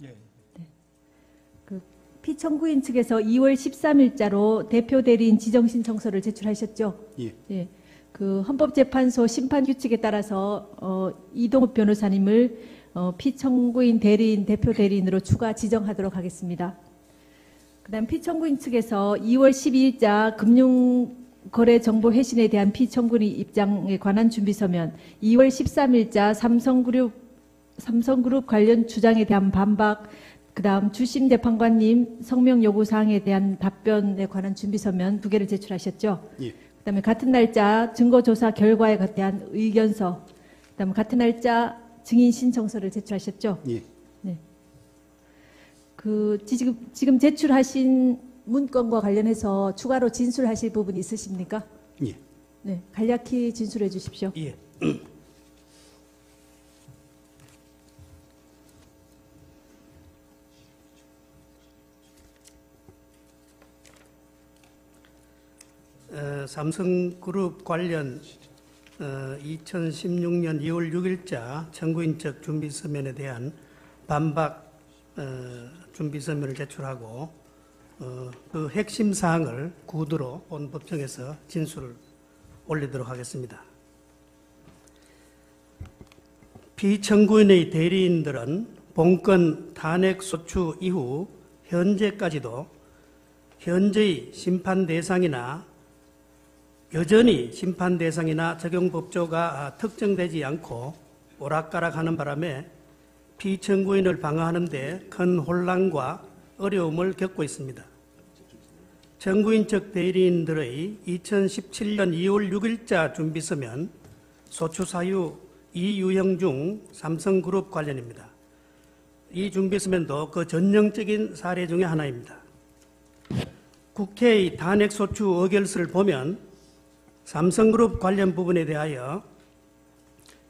예. 네. 그 피청구인 측에서 2월 13일자로 대표 대리인 지정 신청서를 제출하셨죠? 예. 예. 그 헌법재판소 심판 규칙에 따라서 이동욱 변호사님을 피청구인 대리인 대표 대리인으로 추가 지정하도록 하겠습니다. 그다음 피청구인 측에서 2월 12일자 금융거래 정보 회신에 대한 피청구인 입장에 관한 준비서면, 2월 13일자 삼성그룹 관련 주장에 대한 반박, 그다음 주심 재판관님 성명 요구 사항에 대한 답변에 관한 준비서면 2개를 제출하셨죠. 예. 그다음에 같은 날짜 증거조사 결과에 대한 의견서, 그다음에 같은 날짜 증인 신청서를 제출하셨죠. 예. 네. 그 지금 제출하신 문건과 관련해서 추가로 진술하실 부분 있으십니까? 예. 네, 간략히 진술해 주십시오. 예. 삼성그룹 관련 2016년 2월 6일자 청구인 측 준비서면에 대한 반박 준비서면을 제출하고 그 핵심 사항을 구두로 본 법정에서 진술을 올리도록 하겠습니다. 피청구인의 대리인들은 본건 탄핵 소추 이후 현재까지도 현재의 심판 대상이나 여전히 심판 대상이나 적용 법조가 특정되지 않고 오락가락하는 바람에 피청구인을 방어하는 데 큰 혼란과 어려움을 겪고 있습니다. 청구인 측 대리인들의 2017년 2월 6일자 준비서면 소추 사유 이유형 중 삼성그룹 관련입니다. 이 준비서면도 그 전형적인 사례 중에 하나입니다. 국회의 탄핵소추 의결서를 보면 삼성그룹 관련 부분에 대하여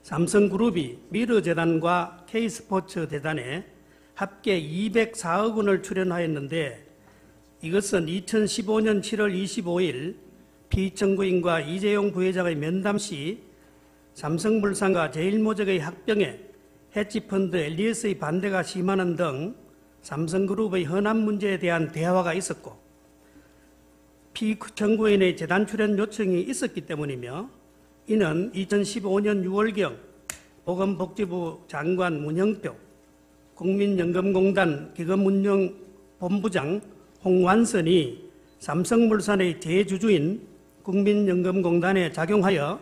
삼성그룹이 미르재단과 K스포츠재단에 합계 204억 원을 출연하였는데, 이것은 2015년 7월 25일 피청구인과 이재용 부회장의 면담 시 삼성물산과 제일모직의 합병에 헤지펀드 엘리에스의 반대가 심하는 등 삼성그룹의 현안 문제에 대한 대화가 있었고, 피청구인의 재단 출연 요청이 있었기 때문이며, 이는 2015년 6월경 보건복지부 장관 문형표, 국민연금공단 기금운용본부장 홍완선이 삼성물산의 대주주인 국민연금공단에 작용하여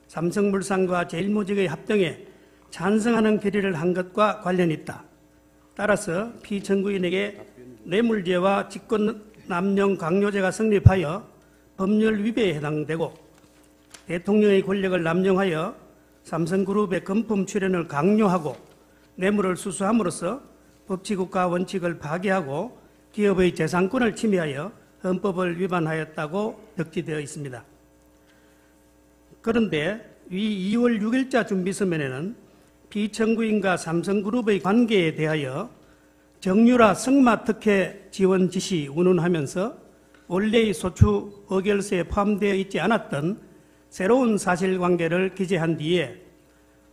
삼성물산과 제일모직의 합병에 찬성하는 결의를 한 것과 관련이 있다. 따라서 피청구인에게 뇌물죄와 직권남용 강요죄가 성립하여 법률 위배에 해당되고, 대통령의 권력을 남용하여 삼성그룹의 금품 출연을 강요하고 뇌물을 수수함으로써 법치국가 원칙을 파괴하고 기업의 재산권을 침해하여 헌법을 위반하였다고 적시되어 있습니다. 그런데 이 2월 6일자 준비서면에는 피청구인과 삼성그룹의 관계에 대하여 정유라 성마특혜 지원 지시 운운하면서 원래의 소추 의결서에 포함되어 있지 않았던 새로운 사실관계를 기재한 뒤에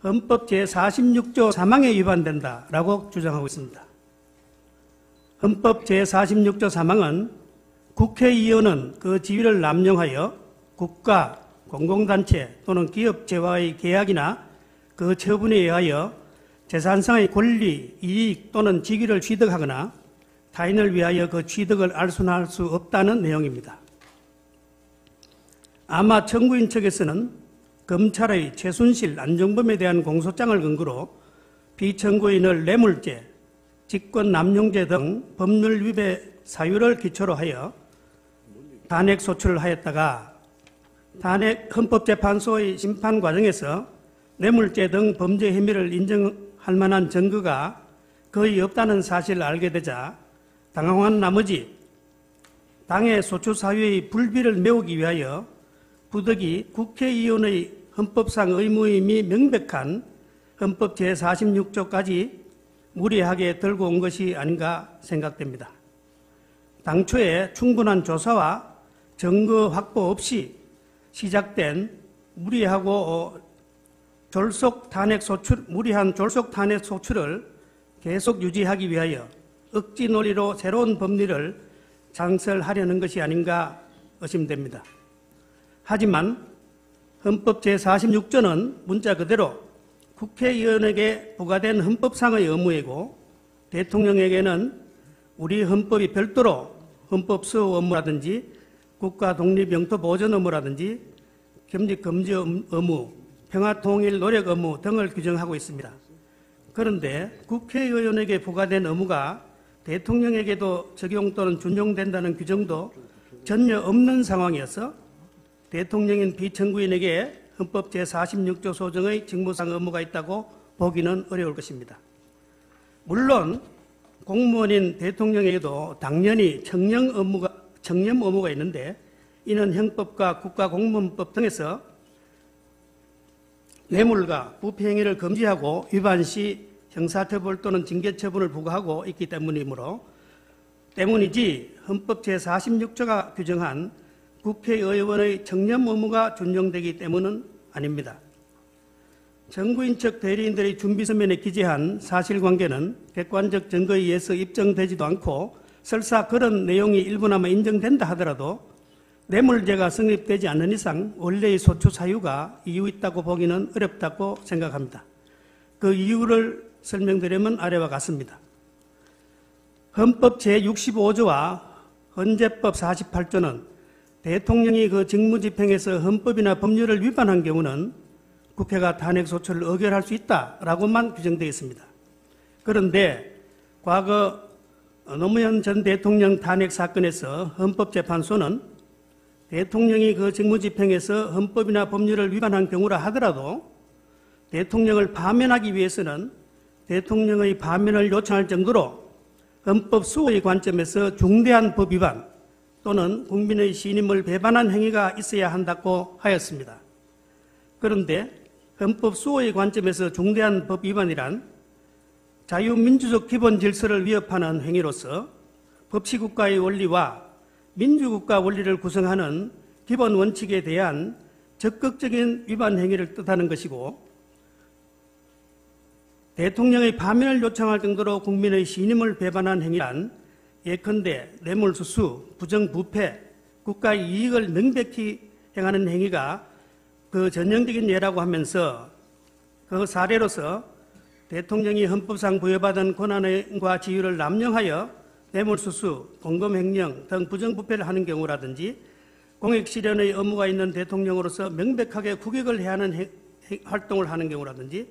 헌법 제46조 3항에 위반된다라고 주장하고 있습니다. 헌법 제46조 3항은 국회의원은 그 지위를 남용하여 국가, 공공단체 또는 기업체와의 계약이나 그 처분에 의하여 재산상의 권리, 이익 또는 직위를 취득하거나 타인을 위하여 그 취득을 알순할 수 없다는 내용입니다. 아마 청구인 측에서는 검찰의 최순실, 안종범에 대한 공소장을 근거로 피청구인을 뇌물죄, 직권남용죄 등 법률 위배 사유를 기초로 하여 탄핵소추를 하였다가 헌법재판소의 심판 과정에서 뇌물죄 등 범죄 혐의를 인정할 만한 증거가 거의 없다는 사실을 알게 되자 당황한 나머지 당의 소추 사유의 불비를 메우기 위하여 부득이 국회의원의 헌법상 의무임이 명백한 헌법 제46조까지 무리하게 들고 온 것이 아닌가 생각됩니다. 당초에 충분한 조사와 증거 확보 없이 시작된 무리하고 무리한 졸속 탄핵 소추를 계속 유지하기 위하여 억지 논리로 새로운 법리를 창설하려는 것이 아닌가 의심됩니다. 하지만 헌법 제46조는 문자 그대로 국회의원에게 부과된 헌법상의 의무이고 대통령에게는 우리 헌법이 별도로 헌법 수호 업무라든지 국가 독립 영토 보전 업무라든지 겸직 금지 의무, 평화 통일 노력 의무 등을 규정하고 있습니다. 그런데 국회의원에게 부과된 의무가 대통령에게도 적용 또는 준용된다는 규정도 전혀 없는 상황이어서 대통령인 비청구인에게 헌법 제46조 소정의 직무상 의무가 있다고 보기는 어려울 것입니다. 물론 공무원인 대통령에게도 당연히 청렴 의무가 있는데 이는 형법과 국가공무원법 등에서 뇌물과 부패 행위를 금지하고 위반 시 형사처벌 또는 징계처분을 부과하고 있기 때문이지 헌법 제46조가 규정한 국회의원의 청렴 의무가 준용되기 때문은 아닙니다. 정부인 척 대리인들의 준비서면에 기재한 사실관계는 객관적 증거에 의해서 입증되지도 않고 설사 그런 내용이 일부나마 인정된다 하더라도 뇌물죄가 성립되지 않는 이상 원래의 소추 사유가 이유 있다고 보기는 어렵다고 생각합니다. 그 이유를 설명드리면 아래와 같습니다. 헌법 제65조와 헌재법 48조는 대통령이 그 직무집행에서 헌법이나 법률을 위반한 경우는 국회가 탄핵소추를 의결할 수 있다라고만 규정되어 있습니다. 그런데 과거 노무현 전 대통령 탄핵 사건에서 헌법재판소는 대통령이 그 직무집행에서 헌법이나 법률을 위반한 경우라 하더라도 대통령을 파면하기 위해서는 대통령의 파면을 요청할 정도로 헌법 수호의 관점에서 중대한 법 위반 또는 국민의 신임을 배반한 행위가 있어야 한다고 하였습니다. 그런데 헌법 수호의 관점에서 중대한 법 위반이란 자유민주적 기본 질서를 위협하는 행위로서 법치국가의 원리와 민주국가 원리를 구성하는 기본 원칙에 대한 적극적인 위반 행위를 뜻하는 것이고 대통령의 파면을 요청할 정도로 국민의 신임을 배반한 행위란 예컨대 뇌물수수, 부정부패, 국가의 이익을 명백히 행하는 행위가 그 전형적인 예라고 하면서 그 사례로서 대통령이 헌법상 부여받은 권한과 지위를 남용하여 뇌물수수, 공금횡령 등 부정부패를 하는 경우라든지 공익실현의 의무가 있는 대통령으로서 명백하게 국익을 해야 하는 활동을 하는 경우라든지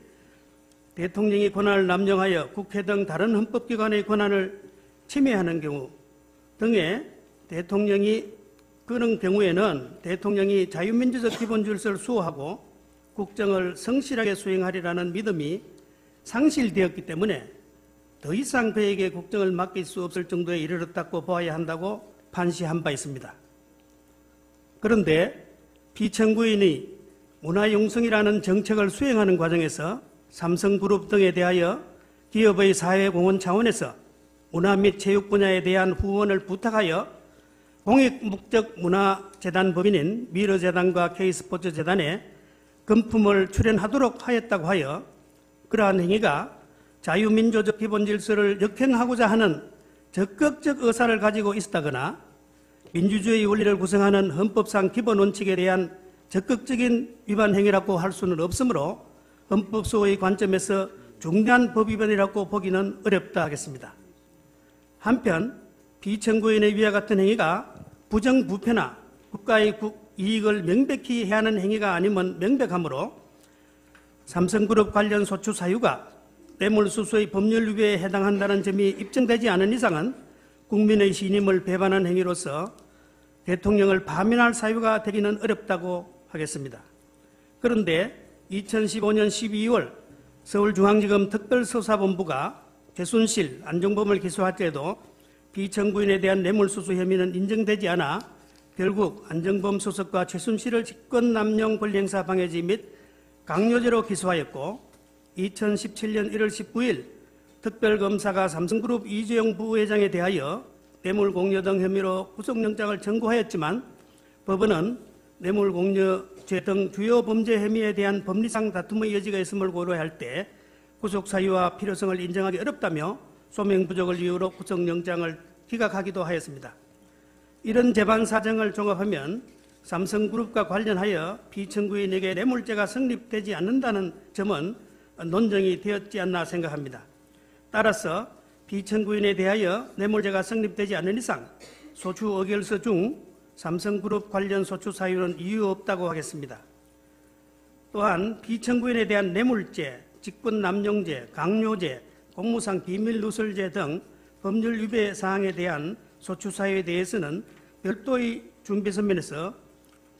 대통령이 권한을 남용하여 국회 등 다른 헌법기관의 권한을 침해하는 경우 등의 그런 경우에는 대통령이 자유민주적 기본 질서를 수호하고 국정을 성실하게 수행하리라는 믿음이 상실되었기 때문에 더 이상 그에게 국정을 맡길 수 없을 정도에 이르렀다고 보아야 한다고 판시한 바 있습니다. 그런데 피청구인이 문화융성이라는 정책을 수행하는 과정에서 삼성그룹 등에 대하여 기업의 사회공헌 차원에서 문화 및 체육 분야에 대한 후원을 부탁하여 공익목적문화재단 법인인 미르재단과 K스포츠재단에 금품을 출연하도록 하였다고 하여 그러한 행위가 자유민주적 기본질서를 역행하고자 하는 적극적 의사를 가지고 있었다거나 민주주의 원리를 구성하는 헌법상 기본원칙에 대한 적극적인 위반 행위라고 할 수는 없으므로 헌법수호의 관점에서 중대한 법 위반이라고 보기는 어렵다 하겠습니다. 한편 비청구인의 위와 같은 행위가 부정부패나 국가의 이익을 명백히 해야 하는 행위가 아니면 명백하므로 삼성그룹 관련 소추 사유가 뇌물수수의 법률 위배에 해당한다는 점이 입증되지 않은 이상은 국민의 신임을 배반한 행위로서 대통령을 파면할 사유가 되기는 어렵다고 하겠습니다. 그런데 2015년 12월 서울중앙지검 특별수사본부가 최순실, 안종범을 기소할 때에도 비청구인에 대한 뇌물수수 혐의는 인정되지 않아 결국 안종범 수석과 최순실을 직권남용 권리행사 방해죄 및 강요죄로 기소하였고 2017년 1월 19일 특별검사가 삼성그룹 이재용 부회장에 대하여 뇌물공여 등 혐의로 구속영장을 청구하였지만 법원은 뇌물공여죄 등 주요 범죄 혐의에 대한 법리상 다툼의 여지가 있음을 고려할 때 구속 사유와 필요성을 인정하기 어렵다며 소명 부족을 이유로 구속영장을 기각하기도 하였습니다. 이런 재반 사정을 종합하면 삼성그룹과 관련하여 피청구인에게 뇌물죄가 성립되지 않는다는 점은 논정이 되었지 않나 생각합니다. 따라서 피청구인에 대하여 뇌물죄가 성립되지 않는 이상 소추 의결서 중 삼성그룹 관련 소추 사유는 이유 없다고 하겠습니다. 또한 피청구인에 대한 뇌물죄, 직권남용죄, 강요죄, 공무상 비밀누설죄 등 법률 위배 사항에 대한 소추 사유에 대해서는 별도의 준비 서면에서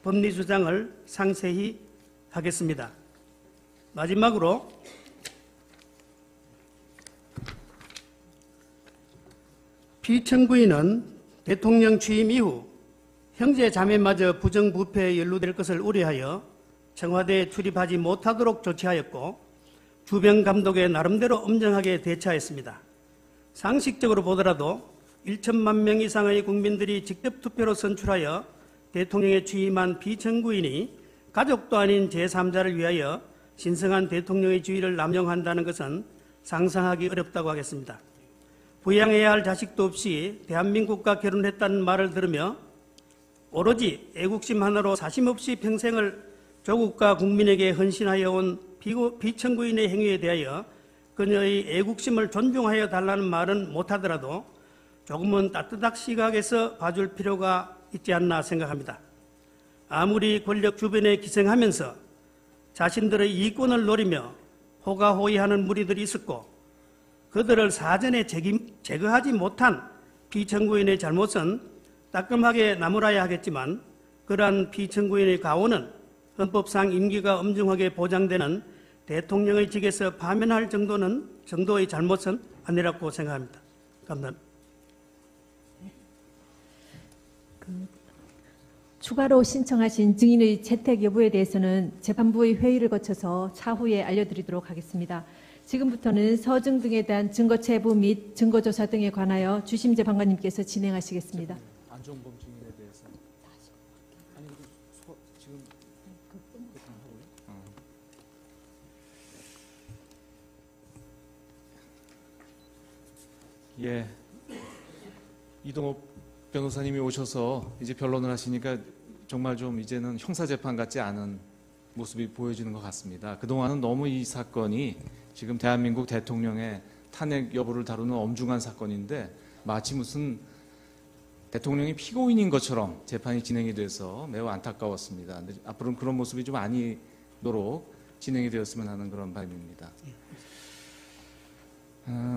법리 주장을 상세히 하겠습니다. 마지막으로 피청구인은 대통령 취임 이후 형제 자매마저 부정부패에 연루될 것을 우려하여 청와대에 출입하지 못하도록 조치하였고 주변 감독에 나름대로 엄정하게 대처했습니다. 상식적으로 보더라도 1천만 명 이상의 국민들이 직접 투표로 선출하여 대통령에 취임한 피청구인이 가족도 아닌 제3자를 위하여 신성한 대통령의 지위를 남용한다는 것은 상상하기 어렵다고 하겠습니다. 부양해야 할 자식도 없이 대한민국과 결혼했다는 말을 들으며 오로지 애국심 하나로 사심없이 평생을 조국과 국민에게 헌신하여 온 피청구인의 행위에 대하여 그녀의 애국심을 존중하여 달라는 말은 못하더라도 조금은 따뜻한 시각에서 봐줄 필요가 있지 않나 생각합니다. 아무리 권력 주변에 기생하면서 자신들의 이권을 노리며 호가호위하는 무리들이 있었고 그들을 사전에 제거하지 못한 피청구인의 잘못은 따끔하게 나무라야 하겠지만 그러한 피청구인의 가오는 헌법상 임기가 엄중하게 보장되는 대통령의 직에서 파면할 정도의 잘못은 아니라고 생각합니다. 감사합니다. 추가로 신청하신 증인의 채택 여부에 대해서는 재판부의 회의를 거쳐서 차후에 알려드리도록 하겠습니다. 지금부터는 서증 등에 대한 증거 체부 및 증거 조사 등에 관하여 주심 재판관님께서 진행하시겠습니다. 안종범 증인에 대해서 아니 지금 예, 이동욱 변호사님이 오셔서 이제 변론을 하시니까 정말 좀 이제는 형사재판 같지 않은 모습이 보여지는 것 같습니다. 그동안은 너무 이 사건이 지금 대한민국 대통령의 탄핵 여부를 다루는 엄중한 사건인데 마치 무슨 대통령이 피고인인 것처럼 재판이 진행이 돼서 매우 안타까웠습니다. 근데 앞으로는 그런 모습이 좀 아니도록 진행이 되었으면 하는 그런 바람입니다.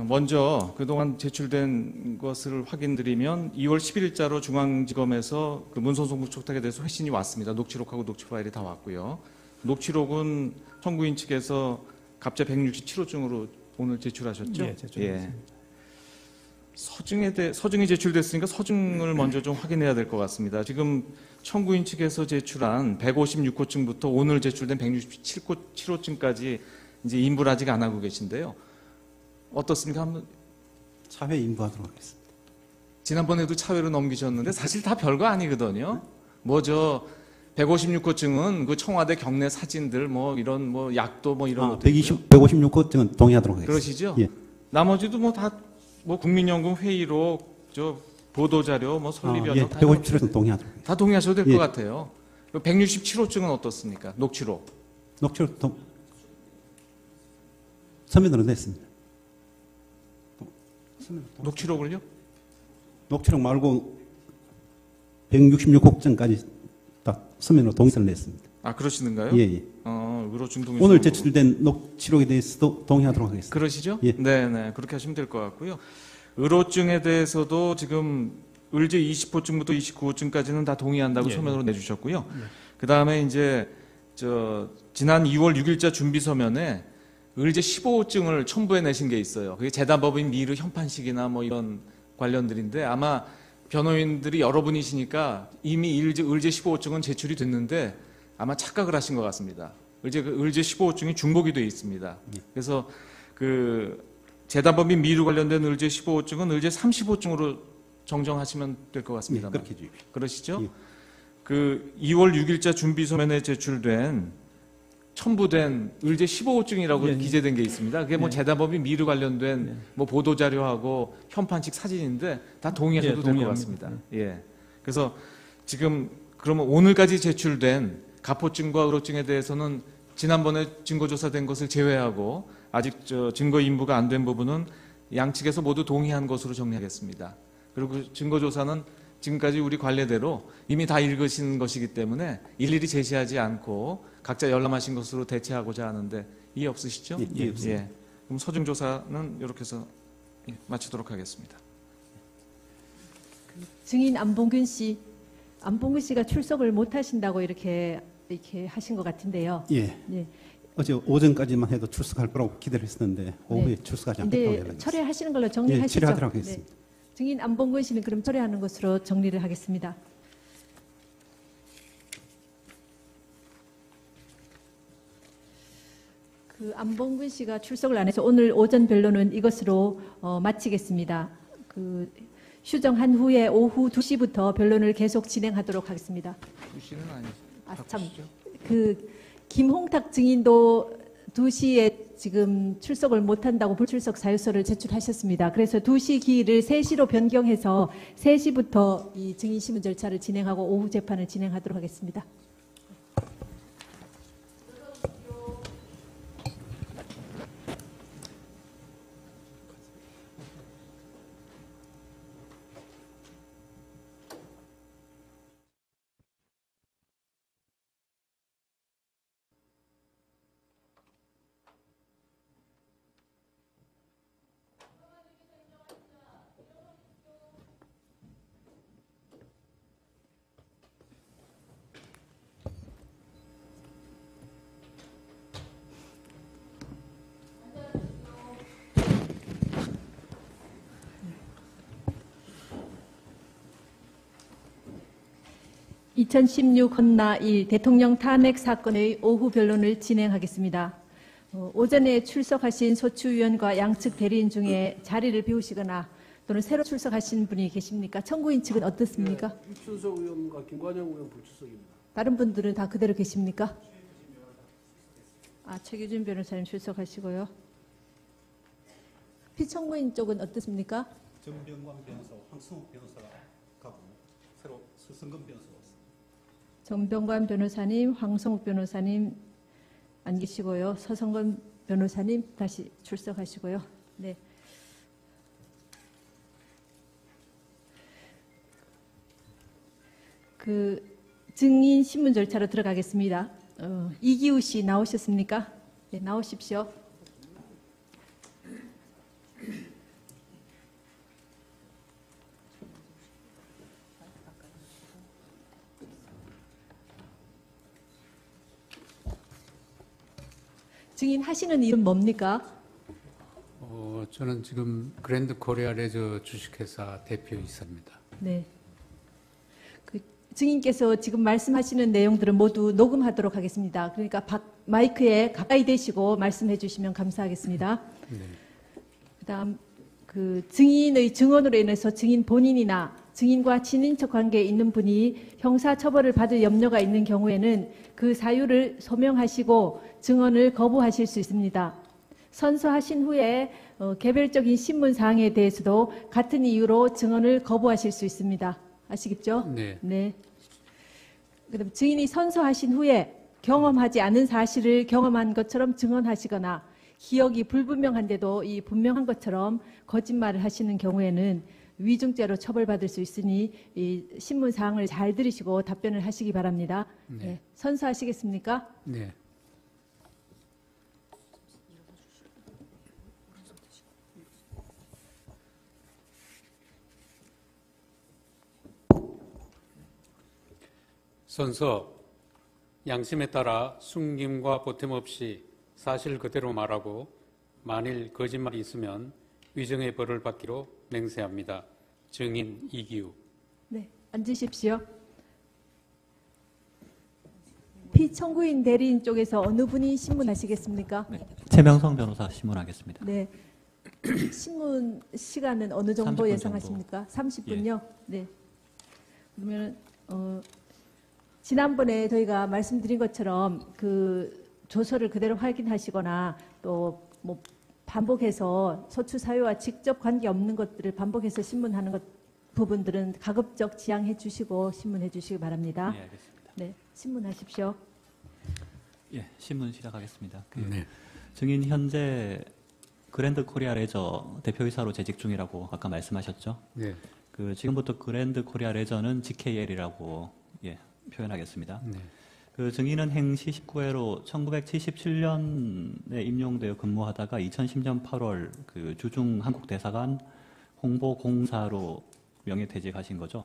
먼저 그동안 제출된 것을 확인드리면 2월 10일자로 중앙지검에서 그 문서송부 촉탁에 대해서 회신이 왔습니다. 녹취록하고 녹취 파일이 다 왔고요. 녹취록은 청구인 측에서 갑자 167호증으로 오늘 제출하셨죠? 예, 제출했습니다. 서증이 제출됐으니까 서증을 먼저 좀 확인해야 될 것 같습니다. 지금 청구인 측에서 제출한 156호증부터 오늘 제출된 167호증까지 이제 인부를 아직 안 하고 계신데요. 어떻습니까? 한번 차회 인부하도록 하겠습니다. 지난번에도 차회로 넘기셨는데 사실 다 별거 아니거든요. 뭐저 156호증은 그 청와대 경내 사진들 뭐 이런 뭐 약도 뭐 이런 것도 156호증은 동의하도록 하겠습니다. 그러시죠? 예. 나머지도 뭐 다 뭐 국민연금 회의록 저 보도 자료 뭐 설립 예, 연락 157호증 동의하도록 하겠습니다. 다 동의하셔도 될 것 예. 같아요. 167호증은 어떻습니까? 녹취록. 녹취록 서면으로 냈습니다. 녹취록을요? 녹취록 말고 166호증까지 다 서면으로 동의서를 냈습니다. 아 그러시는가요? 예, 예. 의로증 동의. 오늘 제출된 녹취록에 대해서도 동의하도록 하겠습니다. 그러시죠? 예. 네, 그렇게 하시면 될 것 같고요. 의로증에 대해서도 지금 의제 20호증부터 29호증까지는 다 동의한다고 예. 서면으로 내주셨고요. 그 다음에 이제 지난 2월 6일자 준비 서면에 의제 15호증을 첨부해 내신 게 있어요. 그게 재단법인 미르 현판식이나 뭐 이런 관련들인데 아마 변호인들이 여러분이시니까 이미 의제 15호증은 제출이 됐는데 아마 착각을 하신 것 같습니다. 의제 15호증이 중복이 되어 있습니다. 그래서 그 재단법인 미르 관련된 의제 15호증은 의제 30호증으로 정정하시면 될 것 같습니다. 예, 그렇게 해주십시오. 그러시죠? 예. 그 2월 6일자 준비 서면에 제출된 첨부된 의뢰 15호증이라고 예, 예. 기재된 게 있습니다. 그게 뭐 예. 재단법인 미르 관련된 뭐 보도 자료하고 현판식 사진인데 다 동의하셔도 예, 될 것 동의합니다. 같습니다. 예. 그래서 지금 그러면 오늘까지 제출된 가포증과 의로증에 대해서는 지난번에 증거조사된 것을 제외하고 아직 증거 인부가 안 된 부분은 양측에서 모두 동의한 것으로 정리하겠습니다. 그리고 증거조사는 지금까지 우리 관례대로 이미 다 읽으신 것이기 때문에 일일이 제시하지 않고 각자 열람하신 것으로 대체하고자 하는데 이해 없으시죠? 예, 이해 없습니다. 예. 그럼 서중조사는 이렇게 해서 마치도록 하겠습니다. 증인 안봉근 씨가 출석을 못 하신다고 이렇게 하신 것 같은데요. 예. 예. 어제 오전까지만 해도 출석할 거라고 기대를 했었는데 오후에 출석하지 않겠다고 근데 연락이 왔습니다. 철회하시는 걸로 예, 정리하시죠. 철회하도록 네. 하겠습니다. 증인 안봉근 씨는 그럼 철회하는 것으로 정리를 하겠습니다. 그 안봉근 씨가 출석을 안 해서 오늘 오전 변론은 이것으로 마치겠습니다. 그 휴정한 후에 오후 2시부터 변론을 계속 진행하도록 하겠습니다. 2시는 아니죠. 아, 참. 그 김홍탁 증인도 2시에 지금 출석을 못한다고 불출석 사유서를 제출하셨습니다. 그래서 2시 기일을 3시로 변경해서 3시부터 이 증인 심문 절차를 진행하고 오후 재판을 진행하도록 하겠습니다. (2016) 헌나 1 대통령 탄핵 사건의 오후 변론을 진행하겠습니다. 오전에 출석하신 소추위원과 양측 대리인 중에 자리를 비우시거나 또는 새로 출석하신 분이 계십니까? 청구인 측은 어떻습니까? 이춘석 의원과 김관영 의원 불출석입니다. 다른 분들은 다 그대로 계십니까? 최규준 변호사님 출석하시고요. 피청구인 쪽은 어떻습니까? 정병광 변호사, 황승욱 변호사가 가고 새로 서성근 변호사가 왔습니다. 정병관 변호사님, 황성욱 변호사님 안 계시고요. 서성건 변호사님 다시 출석하시고요. 네. 그 증인 신문 절차로 들어가겠습니다. 이기우 씨 나오셨습니까? 네, 나오십시오. 증인 하시는 일은 뭡니까? 저는 지금 그랜드 코리아 레저 주식회사 대표이사입니다. 네. 그 증인께서 지금 말씀하시는 내용들은 모두 녹음하도록 하겠습니다. 그러니까 마이크에 가까이 대시고 말씀해 주시면 감사하겠습니다. 네. 그다음 그 증인의 증언으로 인해서 증인 본인이나 증인과 친인척 관계에 있는 분이 형사 처벌을 받을 염려가 있는 경우에는 그 사유를 소명하시고 증언을 거부하실 수 있습니다. 선서하신 후에 개별적인 신문 사항에 대해서도 같은 이유로 증언을 거부하실 수 있습니다. 아시겠죠? 네. 네. 그다음 증인이 선서하신 후에 경험하지 않은 사실을 경험한 것처럼 증언하시거나 기억이 불분명한데도 이 분명한 것처럼 거짓말을 하시는 경우에는 위증죄로 처벌받을 수 있으니 이 신문 사항을 잘 들으시고 답변을 하시기 바랍니다. 네. 네. 선서하시겠습니까? 네. 선서, 양심에 따라 숨김과 보탬 없이 사실 그대로 말하고 만일 거짓말이 있으면 위정의 벌을 받기로 맹세합니다. 증인 이기우. 네, 앉으십시오. 피청구인 대리인 쪽에서 어느 분이 신문하시겠습니까? 최명성 변호사 신문하겠습니다. 네. 신문 시간은 어느 정도 30분 예상하십니까? 30분요? 네. 그러면 지난번에 저희가 말씀드린 것처럼 그 조서를 그대로 확인하시거나 또 뭐 반복해서 소추 사유와 직접 관계 없는 것들을 반복해서 신문하는 부분들은 가급적 지양해 주시고 신문해 주시기 바랍니다. 네, 알겠습니다. 네, 신문하십시오. 예, 신문 시작하겠습니다. 네. 증인 현재 그랜드 코리아 레저 대표이사로 재직 중이라고 아까 말씀하셨죠? 네. 지금부터 그랜드 코리아 레저는 GKL이라고 표현하겠습니다. 네. 증인은 행시 19회로 1977년에 임용되어 근무하다가 2010년 8월 주중 한국 대사관 홍보공사로 명예퇴직하신 거죠?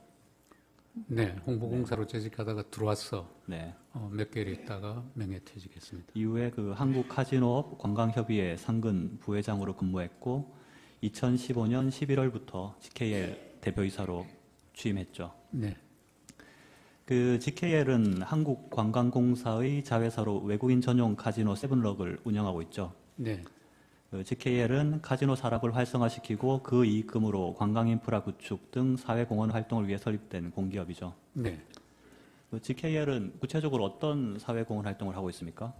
네, 홍보공사로 재직하다가 들어와서 네. 몇 개월 있다가 명예퇴직했습니다. 이후에 한국 카지노업 관광협의회 상근 부회장으로 근무했고 2015년 11월부터 GKL 대표이사로 취임했죠. 네, GKL은 한국관광공사의 자회사로 외국인 전용 카지노 세븐럭을 운영하고 있죠. 네, GKL은 카지노 산업을 활성화시키고 그 이익금으로 관광인프라 구축 등 사회공헌 활동을 위해 설립된 공기업이죠. 네. GKL은 구체적으로 어떤 사회공헌 활동을 하고 있습니까?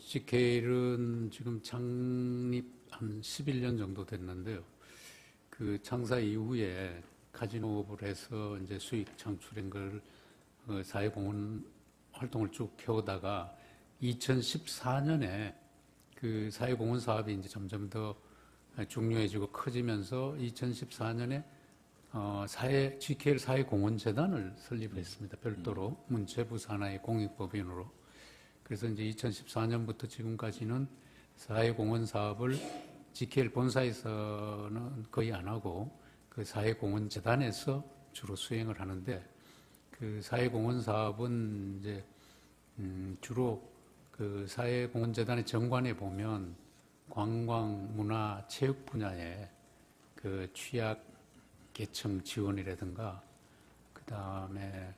GKL은 지금 창립 한 11년 정도 됐는데요. 창사 이후에 카지노업을 해서 이제 수익 창출한 걸 사회공헌 활동을 쭉 해오다가 2014년에 사회공헌 사업이 이제 점점 더 중요해지고 커지면서 2014년에 GKL 사회공헌재단을 설립했습니다. 별도로 문체부 산하의 공익법인으로. 그래서 이제 2014년부터 지금까지는 사회공헌 사업을 GKL 본사에서는 거의 안 하고 사회공헌재단에서 주로 수행을 하는데 사회공헌 사업은 이제 주로 사회공헌재단의 정관에 보면 관광, 문화, 체육 분야에 취약 계층 지원이라든가 그다음에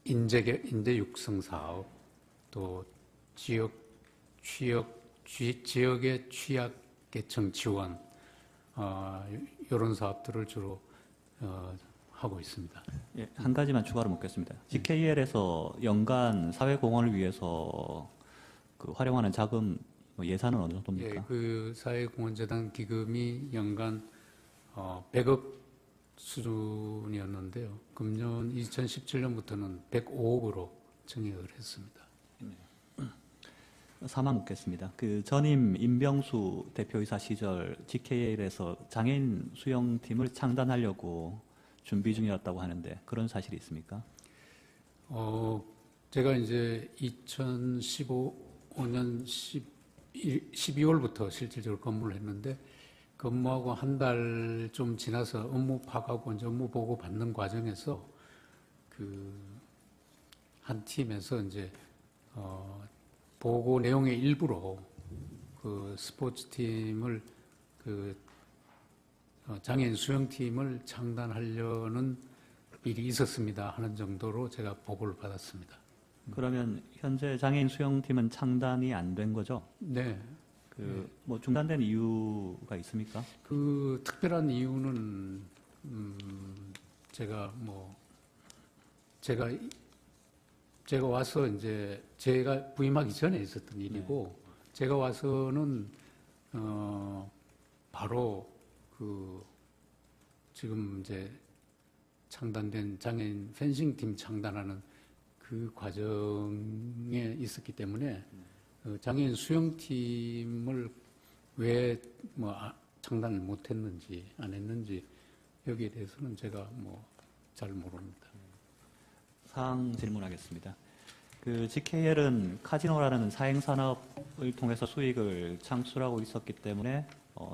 인재 육성 사업 또 지역의 취약 계층 지원 이런 사업들을 주로 하고 있습니다. 예, 한 가지만 추가로 묻겠습니다. GKL에서 연간 사회공헌을 위해서 활용하는 자금 예산은 어느 정도입니까? 예, 사회공헌재단 기금이 연간 100억 수준이었는데요. 금년 2017년부터는 105억으로 증액을 했습니다. 사만 묻겠습니다. 전임 임병수 대표이사 시절 GKL에서 장애인 수영팀을 창단하려고 준비 중이었다고 하는데 그런 사실이 있습니까? 제가 이제 2015년 12월부터 실질적으로 근무를 했는데 근무하고 한 달 좀 지나서 업무 파악하고 이제 업무 보고 받는 과정에서 한 팀에서 이제 보고 내용의 일부로 스포츠팀을 장애인 수영팀을 창단하려는 일이 있었습니다 하는 정도로 제가 보고를 받았습니다. 그러면 현재 장애인 수영팀은 창단이 안 된 거죠? 네. 중단된 이유가 있습니까? 특별한 이유는 제가 와서 이제 제가 부임하기 전에 있었던 일이고 제가 와서는 바로 지금 이제 창단된 장애인 펜싱팀 창단하는 그 과정에 있었기 때문에 장애인 수영팀을 왜 창단을 못했는지 안 했는지 여기에 대해서는 제가 잘 모릅니다. 사항 질문하겠습니다. GKL은 카지노라는 사행산업을 통해서 수익을 창출하고 있었기 때문에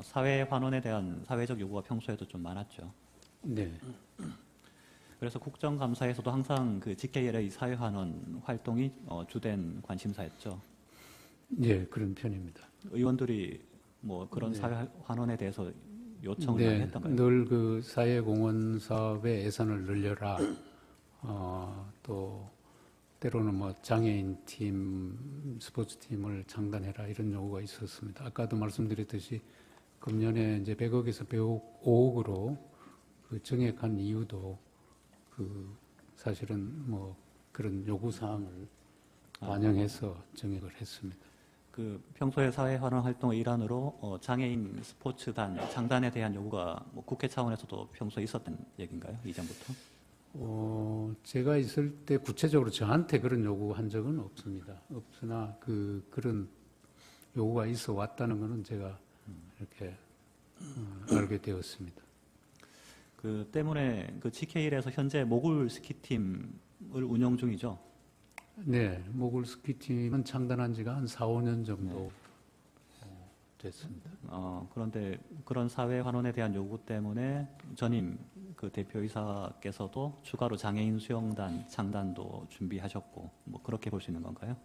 사회 환원에 대한 사회적 요구가 평소에도 좀 많았죠. 네. 그래서 국정감사에서도 항상 GKL의 사회 환원 활동이 주된 관심사였죠. 네, 그런 편입니다. 의원들이 그런 사회 환원에 대해서 요청을 많이 했던가요? 늘 사회공헌 사업의 예산을 늘려라. 또 때로는 장애인 팀, 스포츠 팀을 창단해라 이런 요구가 있었습니다. 아까도 말씀드렸듯이 금년에 이제 100억에서 105억으로 그 정액한 이유도 그 사실은 뭐 그런 요구 사항을 반영해서 정액을 했습니다. 그 평소에 사회활동 활동의 일환으로 장애인 스포츠단 창단에 대한 요구가 뭐 국회 차원에서도 평소에 있었던 얘기인가요? 이전부터? 제가 있을 때 구체적으로 저한테 그런 요구한 적은 없습니다. 없으나 그런 요구가 있어 왔다는 것은 제가 이렇게 알게 되었습니다. 그 때문에 그 GK1에서 현재 모굴 스키팀을 운영 중이죠? 네, 모굴 스키팀은 창단한 지가 한 4, 5년 정도 됐습니다. 그런데 그런 사회 환원에 대한 요구 때문에 전임 그 대표이사께서도 추가로 장애인 수영단 창단도 준비하셨고 뭐 그렇게 볼 수 있는 건가요?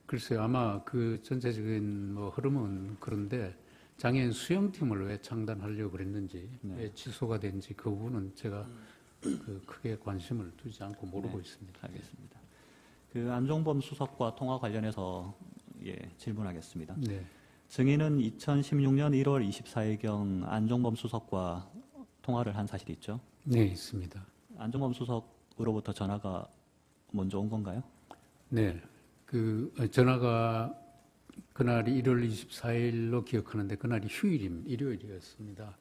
글쎄요, 아마 그 전체적인 뭐 흐름은 그런데 장애인 수영팀을 왜 창단하려고 그랬는지, 왜 취소가 된지 그 부분은 제가 크게 관심을 두지 않고 모르고 있습니다. 알겠습니다. 그 안종범 수석과 통화 관련해서 질문하겠습니다. 네. 증인은 2016년 1월 24일경 안종범 수석과 통화를 한 사실이 있죠? 네, 있습니다. 안종범 수석으로부터 전화가 먼저 온 건가요? 네. 그 전화가 그날이 1월 24일로 기억하는데 그날이 일요일이었습니다.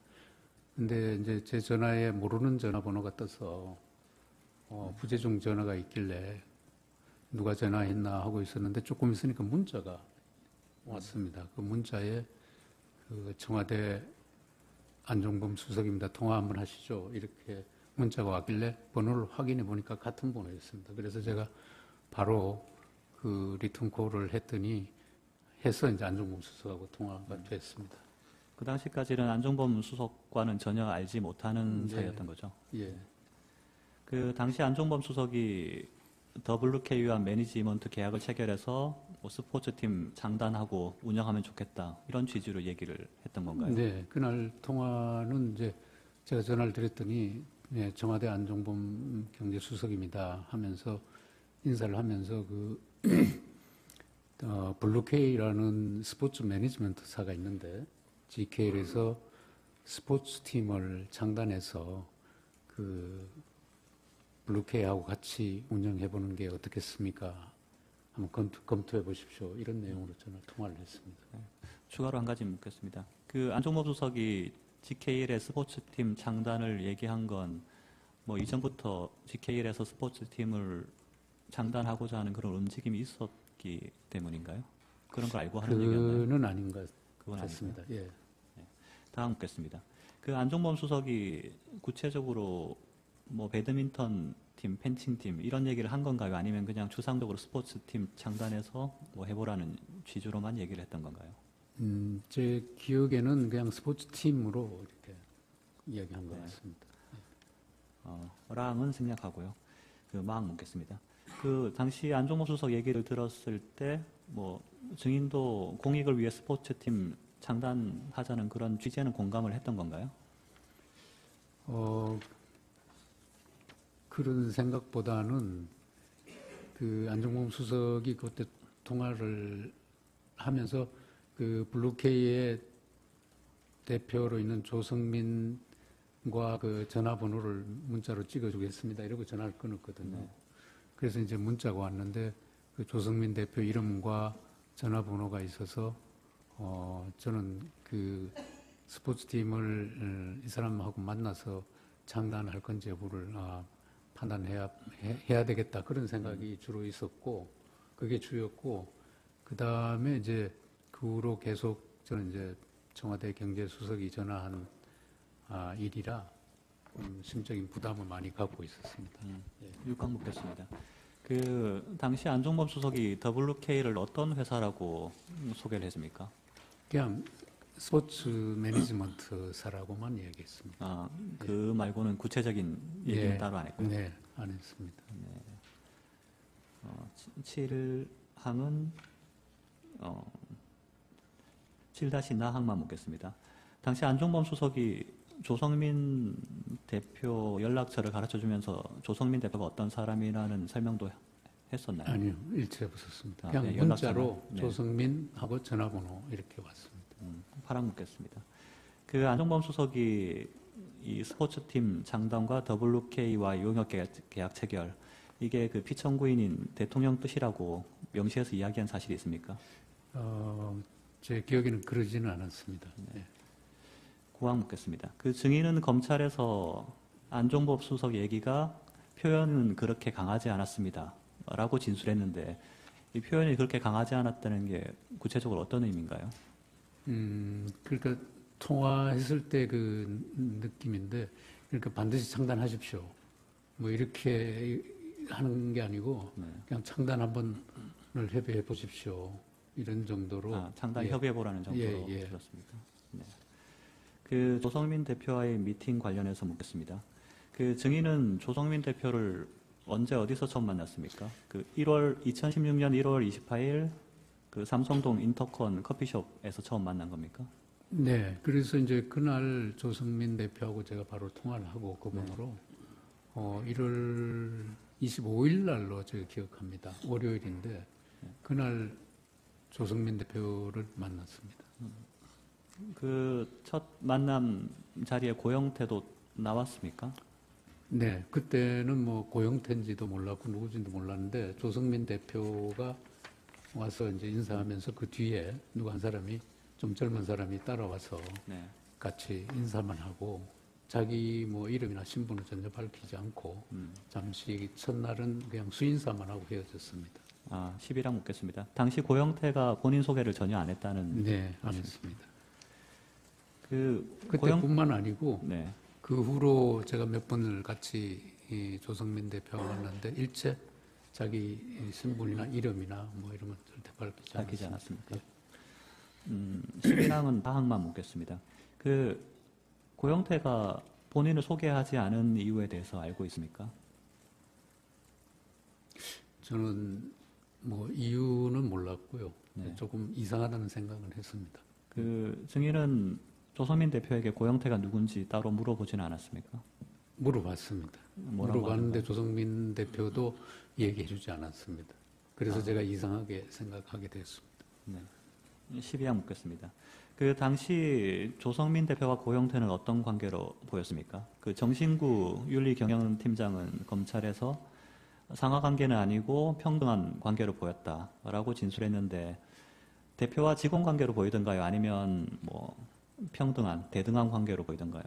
근데 이제 제 전화에 모르는 전화번호가 떠서 부재중 전화가 있길래 누가 전화했나 하고 있었는데 조금 있으니까 문자가 왔습니다. 그 문자에 그 청와대 안종범 수석입니다. 통화 한번 하시죠. 이렇게 문자가 왔길래 번호를 확인해 보니까 같은 번호였습니다. 그래서 제가 바로 그 리턴 콜을 했더니 해서 이제 안종범 수석하고 통화가 됐습니다. 그 당시까지는 안종범 수석과는 전혀 알지 못하는 네. 사이였던 거죠. 예. 그 당시 안종범 수석이 WK와 매니지먼트 계약을 체결해서 뭐 스포츠팀 장단하고 운영하면 좋겠다 이런 취지로 얘기를 했던 건가요? 네, 그날 통화는 이제 제가 전화를 드렸더니 네, 청와대 안종범 경제수석입니다 하면서 인사를 하면서 블루케이라는 스포츠 매니지먼트사가 있는데 GK에서 스포츠팀을 창단해서 그 블루케이하고 같이 운영해보는 게 어떻겠습니까? 한번 검토해 보십시오. 이런 내용으로 전화 통화를 했습니다. 추가로 한 가지 묻겠습니다. 그 안종범 수석이 GKL의 스포츠팀 창단을 얘기한 건 뭐 이전부터 GKL에서 스포츠팀을 창단하고자 하는 그런 움직임이 있었기 때문인가요? 그런 걸 알고 하는 얘기였나요? 그는 아닌 것 그건 같습니다. 예. 다음 묻겠습니다. 그 안종범 수석이 구체적으로 뭐 배드민턴 팀, 펜싱 팀 이런 얘기를 한 건가요? 아니면 그냥 추상적으로 스포츠 팀 창단해서 뭐 해보라는 취지로만 얘기를 했던 건가요? 제 기억에는 그냥 스포츠 팀으로 이렇게 이야기한 것 같습니다. 랑은 생략하고요. 그 막 묻겠습니다. 그 당시 안종범 수석 얘기를 들었을 때 뭐 증인도 공익을 위해 스포츠 팀 창단하자는 그런 취지에는 공감을 했던 건가요? 그런 생각보다는 그 안종범 수석이 그때 통화를 하면서 그 블루케이의 대표로 있는 조성민과 그 전화번호를 문자로 찍어주겠습니다. 이러고 전화를 끊었거든요. 그래서 이제 문자가 왔는데 그 조성민 대표 이름과 전화번호가 있어서 저는 그 스포츠팀을 이 사람하고 만나서 창단할 건지 여부를 판단해야 되겠다 그런 생각이 주로 있었고 그게 주였고 그 다음에 이제 그 후로 계속 저는 이제 청와대 경제수석이 전화한 일이라 심적인 부담을 많이 갖고 있었습니다. 6강 묻겠습니다. 그 당시 안종범 수석이 WK를 어떤 회사라고 소개를 했습니까? 그냥 스포츠 매니지먼트사라고만 얘기했습니다. 그 말고는 구체적인 얘기는 따로 안 했고요. 네, 안 했습니다. 7항은 7-나항만 묻겠습니다. 당시 안종범 수석이 조성민 대표 연락처를 가르쳐주면서 조성민 대표가 어떤 사람이라는 설명도 했었나요? 아니요, 일체 없었습니다. 아, 그냥 네, 문자로 연락처만. 네. 조성민하고 전화번호 이렇게 왔습니다. 8항 묻겠습니다. 그 안종범 수석이 이 스포츠팀 창단과 WK와 용역 계약 체결 이게 그 피청구인인 대통령 뜻이라고 명시해서 이야기한 사실이 있습니까? 제 기억에는 그러지는 않았습니다. 네. 구항 묻겠습니다. 그 증인은 검찰에서 안종범 수석 얘기가 표현은 그렇게 강하지 않았습니다. 라고 진술했는데 이 표현이 그렇게 강하지 않았다는 게 구체적으로 어떤 의미인가요? 그러니까 통화했을 때 그 느낌인데, 그러니까 반드시 창단하십시오. 뭐 이렇게 하는 게 아니고 그냥 창단 한번을 협의해 보십시오. 이런 정도로. 창단 예. 협의해 보라는 정도로 예. 들었습니다. 네. 그 조성민 대표와의 미팅 관련해서 묻겠습니다. 그 증인은 조성민 대표를 언제 어디서 처음 만났습니까? 그 2016년 1월 28일 그 삼성동 인터컨 커피숍에서 처음 만난 겁니까? 네. 그래서 이제 그날 조성민 대표하고 제가 바로 통화를 하고 그분으로 1월 25일 날로 제가 기억합니다. 월요일인데 그날 조성민 대표를 만났습니다. 그 첫 만남 자리에 고영태도 나왔습니까? 네, 그때는 뭐 고영태인지도 몰랐고 누구인지도 몰랐는데 조성민 대표가 와서 이제 인사하면서 그 뒤에 누구 한 사람이 좀 젊은 사람이 따라와서 네. 같이 인사만 하고 자기 뭐 이름이나 신분을 전혀 밝히지 않고 잠시 첫날은 그냥 수인사만 하고 헤어졌습니다. 10이랑 묻겠습니다. 당시 고영태가 본인 소개를 전혀 안 했다는. 네, 안 했습니다. 고영- 그때뿐만 아니고 네. 그 후로 제가 몇 번을 같이 이 조성민 대표와 만났는데 일체 자기 신분이나 이름이나 뭐 이런 건 절대 밝히지 않았습니다. 않았습니까? 10이랑은 다항만 묻겠습니다. 그 고영태가 본인을 소개하지 않은 이유에 대해서 알고 있습니까? 저는 뭐 이유는 몰랐고요. 네. 조금 이상하다는 생각은 했습니다. 그 증인은 조성민 대표에게 고영태가 누군지 따로 물어보지는 않았습니까? 물어봤습니다. 뭐라고 물어봤는데 조성민 대표도 얘기해주지 않았습니다. 그래서 제가 이상하게 생각하게 됐습니다. 네. 12양 묻겠습니다. 그 당시 조성민 대표와 고영태는 어떤 관계로 보였습니까? 그 정신구 윤리경영팀장은 검찰에서 상하 관계는 아니고 평등한 관계로 보였다라고 진술했는데 대표와 직원 관계로 보이던가요? 아니면 뭐 평등한 대등한 관계로 보이던가요?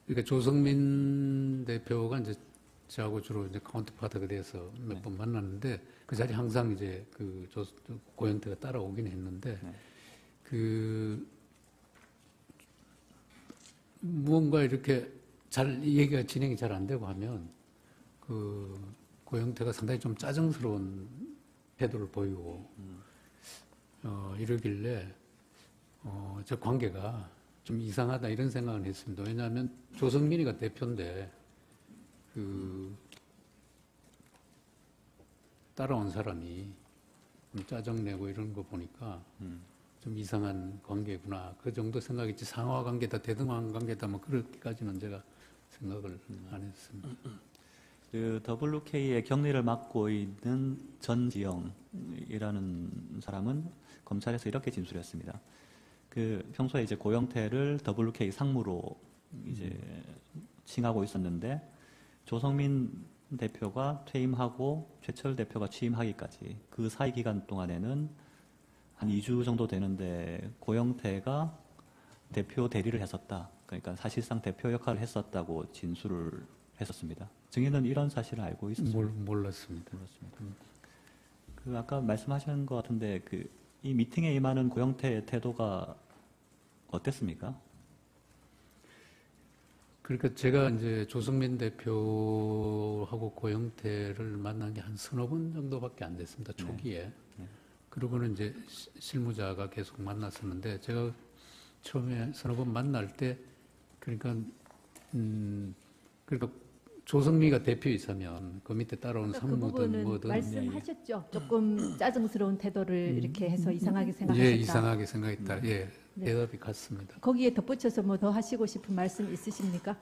그러니까 조성민 대표가 이제 저하고 주로 이제 카운터파트가 돼서 몇 번 만났는데 그 자리에 항상 이제 그 고영태가 따라오긴 했는데 그 무언가 이렇게 잘 얘기가 진행이 잘 안 되고 하면 그 고영태가 상당히 좀 짜증스러운 태도를 보이고 이러길래 저 관계가 좀 이상하다 이런 생각을 했습니다. 왜냐하면 조성민이가 대표인데 그 따라온 사람이 좀 짜증내고 이런 거 보니까 좀 이상한 관계구나 그 정도 생각했지 상하 관계다 대등한 관계다 뭐 그렇게까지는 제가 생각을 안 했습니다. 그 WK의 격리를 맡고 있는 전지영이라는 사람은 검찰에서 이렇게 진술했습니다. 그 평소에 이제 고영태를 WK 상무로 이제 칭하고 있었는데 조성민 대표가 퇴임하고 최철 대표가 취임하기까지 그 사이 기간 동안에는 한 2주 정도 되는데 고영태가 대표 대리를 했었다. 그러니까 사실상 대표 역할을 했었다고 진술을 했었습니다. 증인은 이런 사실을 알고 있었습니다. 몰랐습니다. 그 아까 말씀하신 것 같은데 그 이 미팅에 임하는 고영태의 태도가 어땠습니까? 그러니까 제가 이제 조성민 대표하고 고영태를 만난 게 한 서너 번 정도밖에 안 됐습니다. 초기에. 그러고는 이제 실무자가 계속 만났었는데 제가 처음에 서너 번 만날 때 그러니까 조성미가 대표이사면 그 밑에 따라온 그 상무든 부분은 뭐든 말씀하셨죠. 조금 짜증스러운 태도를 이렇게 해서 이상하게 생각하셨다. 예, 이상하게 생각했다. 예, 네. 대답이 같습니다. 거기에 덧붙여서 뭐 더 하시고 싶은 말씀 있으십니까?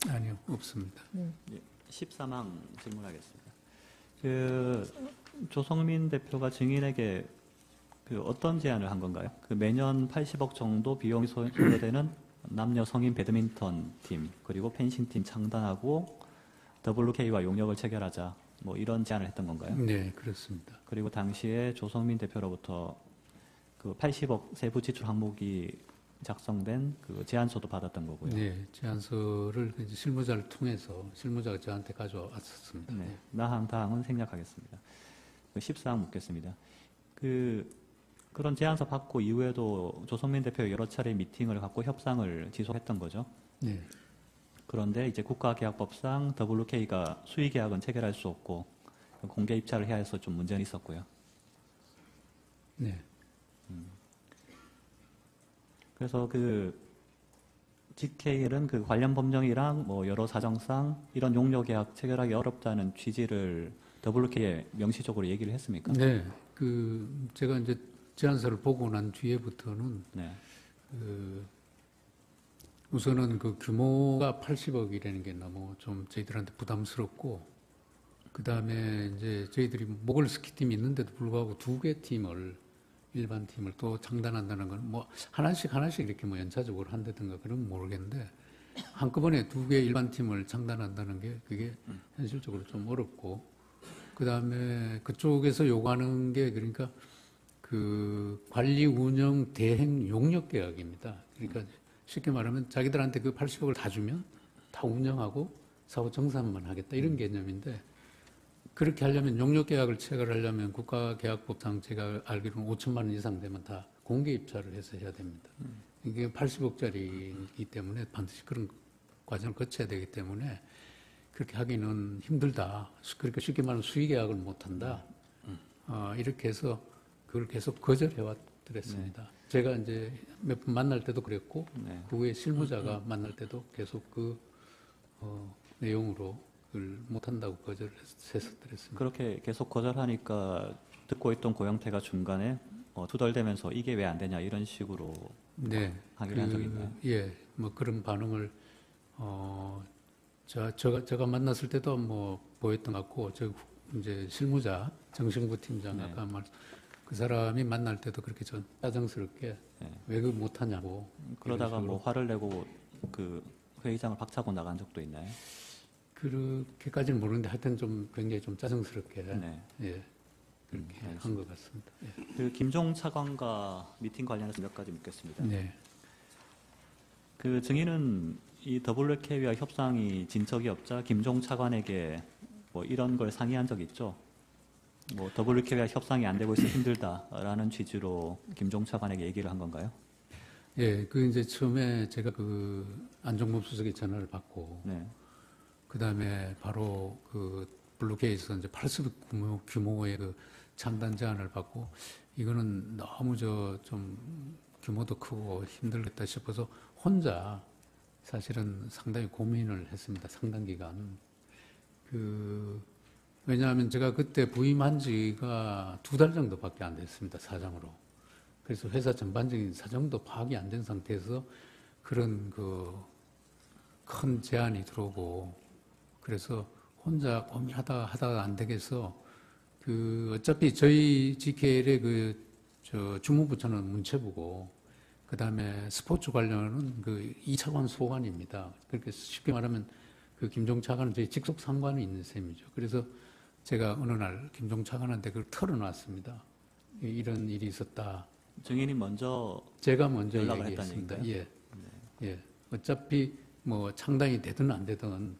아니요, 없습니다. 13항 질문하겠습니다. 그 조성민 대표가 증인에게 그 어떤 제안을 한 건가요? 그 매년 80억 정도 비용이 소요되는 남녀 성인 배드민턴 팀 그리고 펜싱 팀 창단하고 WK와 용역을 체결하자 뭐 이런 제안을 했던 건가요? 네, 그렇습니다. 그리고 당시에 조성민 대표로부터 그 80억 세부 지출 항목이 작성된 그 제안서도 받았던 거고요. 네, 제안서를 이제 실무자를 통해서 실무자가 저한테 가져왔었습니다. 네, 나항 다항은 생략하겠습니다. 14항 묻겠습니다. 그런 제안서 받고 이후에도 조성민 대표 여러 차례 미팅을 갖고 협상을 지속했던 거죠. 네, 그런데 이제 국가계약법상 WK가 수의계약은 체결할 수 없고 공개 입찰을 해야 해서 좀 문제는 있었고요. 네, 그래서 GKL은 그 관련 법령이랑 뭐 여러 사정상 이런 용역계약 체결하기 어렵다는 취지를 WK에 명시적으로 얘기를 했습니까? 네. 제가 이제 제안서를 보고 난 뒤에부터는 네. 우선은 그 규모가 80억이라는 게 너무 좀 저희들한테 부담스럽고, 그 다음에 이제 저희들이 모글 스키 팀이 있는데도 불구하고 2개 팀을, 일반 팀을 또 창단한다는 건 뭐 하나씩 이렇게 뭐 연차적으로 한다든가 그런 모르겠는데, 한꺼번에 2개 일반 팀을 창단한다는 게 그게 현실적으로 좀 어렵고, 그 다음에 그쪽에서 요구하는 게 그러니까 그 관리 운영 대행 용역 계약입니다. 그러니까 쉽게 말하면 자기들한테 그 80억을 다 주면 다 운영하고 사후 정산만 하겠다 이런 개념인데, 그렇게 하려면 용역 계약을 체결하려면 국가계약법상 제가 알기로는 5천만 원 이상 되면 다 공개 입찰을 해서 해야 됩니다. 이게 80억짜리이기 때문에 반드시 그런 과정을 거쳐야 되기 때문에 그렇게 하기는 힘들다. 그러니까 쉽게 말하면 수의계약을 못한다. 이렇게 해서 그걸 계속 거절해 왔더랬습니다. 제가 이제 몇 번 만날 때도 그랬고, 네. 그 후에 실무자가 만날 때도 계속 그 내용으로 그걸 못한다고 거절을 했었더랬습니다. 그렇게 계속 거절하니까 듣고 있던 고영태가 중간에 투덜대면서 이게 왜 안 되냐 이런 식으로 네, 하기로 한 적이 있나요? 예, 뭐 그런 반응을 제가 만났을 때도 뭐 보였던 것 같고, 이제 실무자 정신부 팀장 네. 아까 그 사람이 만날 때도 그렇게 좀 짜증스럽게 네. 왜 그 못하냐고. 그러다가 이런 식으로. 뭐 화를 내고 그 회의장을 박차고 나간 적도 있나요? 그렇게까지는 모르는데 하여튼 좀 굉장히 좀 짜증스럽게 네. 예, 그렇게 한 것 같습니다. 예. 그 김종 차관과 미팅 관련해서 몇 가지 묻겠습니다. 네. 그 증인은 이 WK와 협상이 진척이 없자 김종 차관에게 뭐 이런 걸 상의한 적이 있죠. 뭐 WK와 협상이 안 되고 있어 힘들다라는 취지로 김종 차관에게 얘기를 한 건가요? 예, 이제 처음에 제가 그 안종범 수석의 전화를 받고, 네. 그 다음에 바로 그 블루케이에서 이제 80억 규모의 그 창단 제안을 받고, 이거는 너무 좀 규모도 크고 힘들겠다 싶어서 혼자 사실은 상당히 고민을 했습니다. 상당 기간. 왜냐하면 제가 그때 부임한 지가 2달 정도밖에 안 됐습니다. 사장으로. 그래서 회사 전반적인 사정도 파악이 안 된 상태에서 그런 큰 제안이 들어오고, 그래서 혼자 고민하다가 안 되겠어. 어차피 저희 GKL의 주무부처는 문체부고, 그 다음에 스포츠 관련은 2차관 소관입니다. 그렇게 쉽게 말하면 김종 차관은 저희 직속 상관이 있는 셈이죠. 그래서 제가 어느 날 김종 차관한테 그걸 털어놨습니다. 이런 일이 있었다. 증인이 먼저 제가 먼저 연락을 얘기했습니다. 했다는 예. 예. 어차피 뭐 창단이 되든 안 되든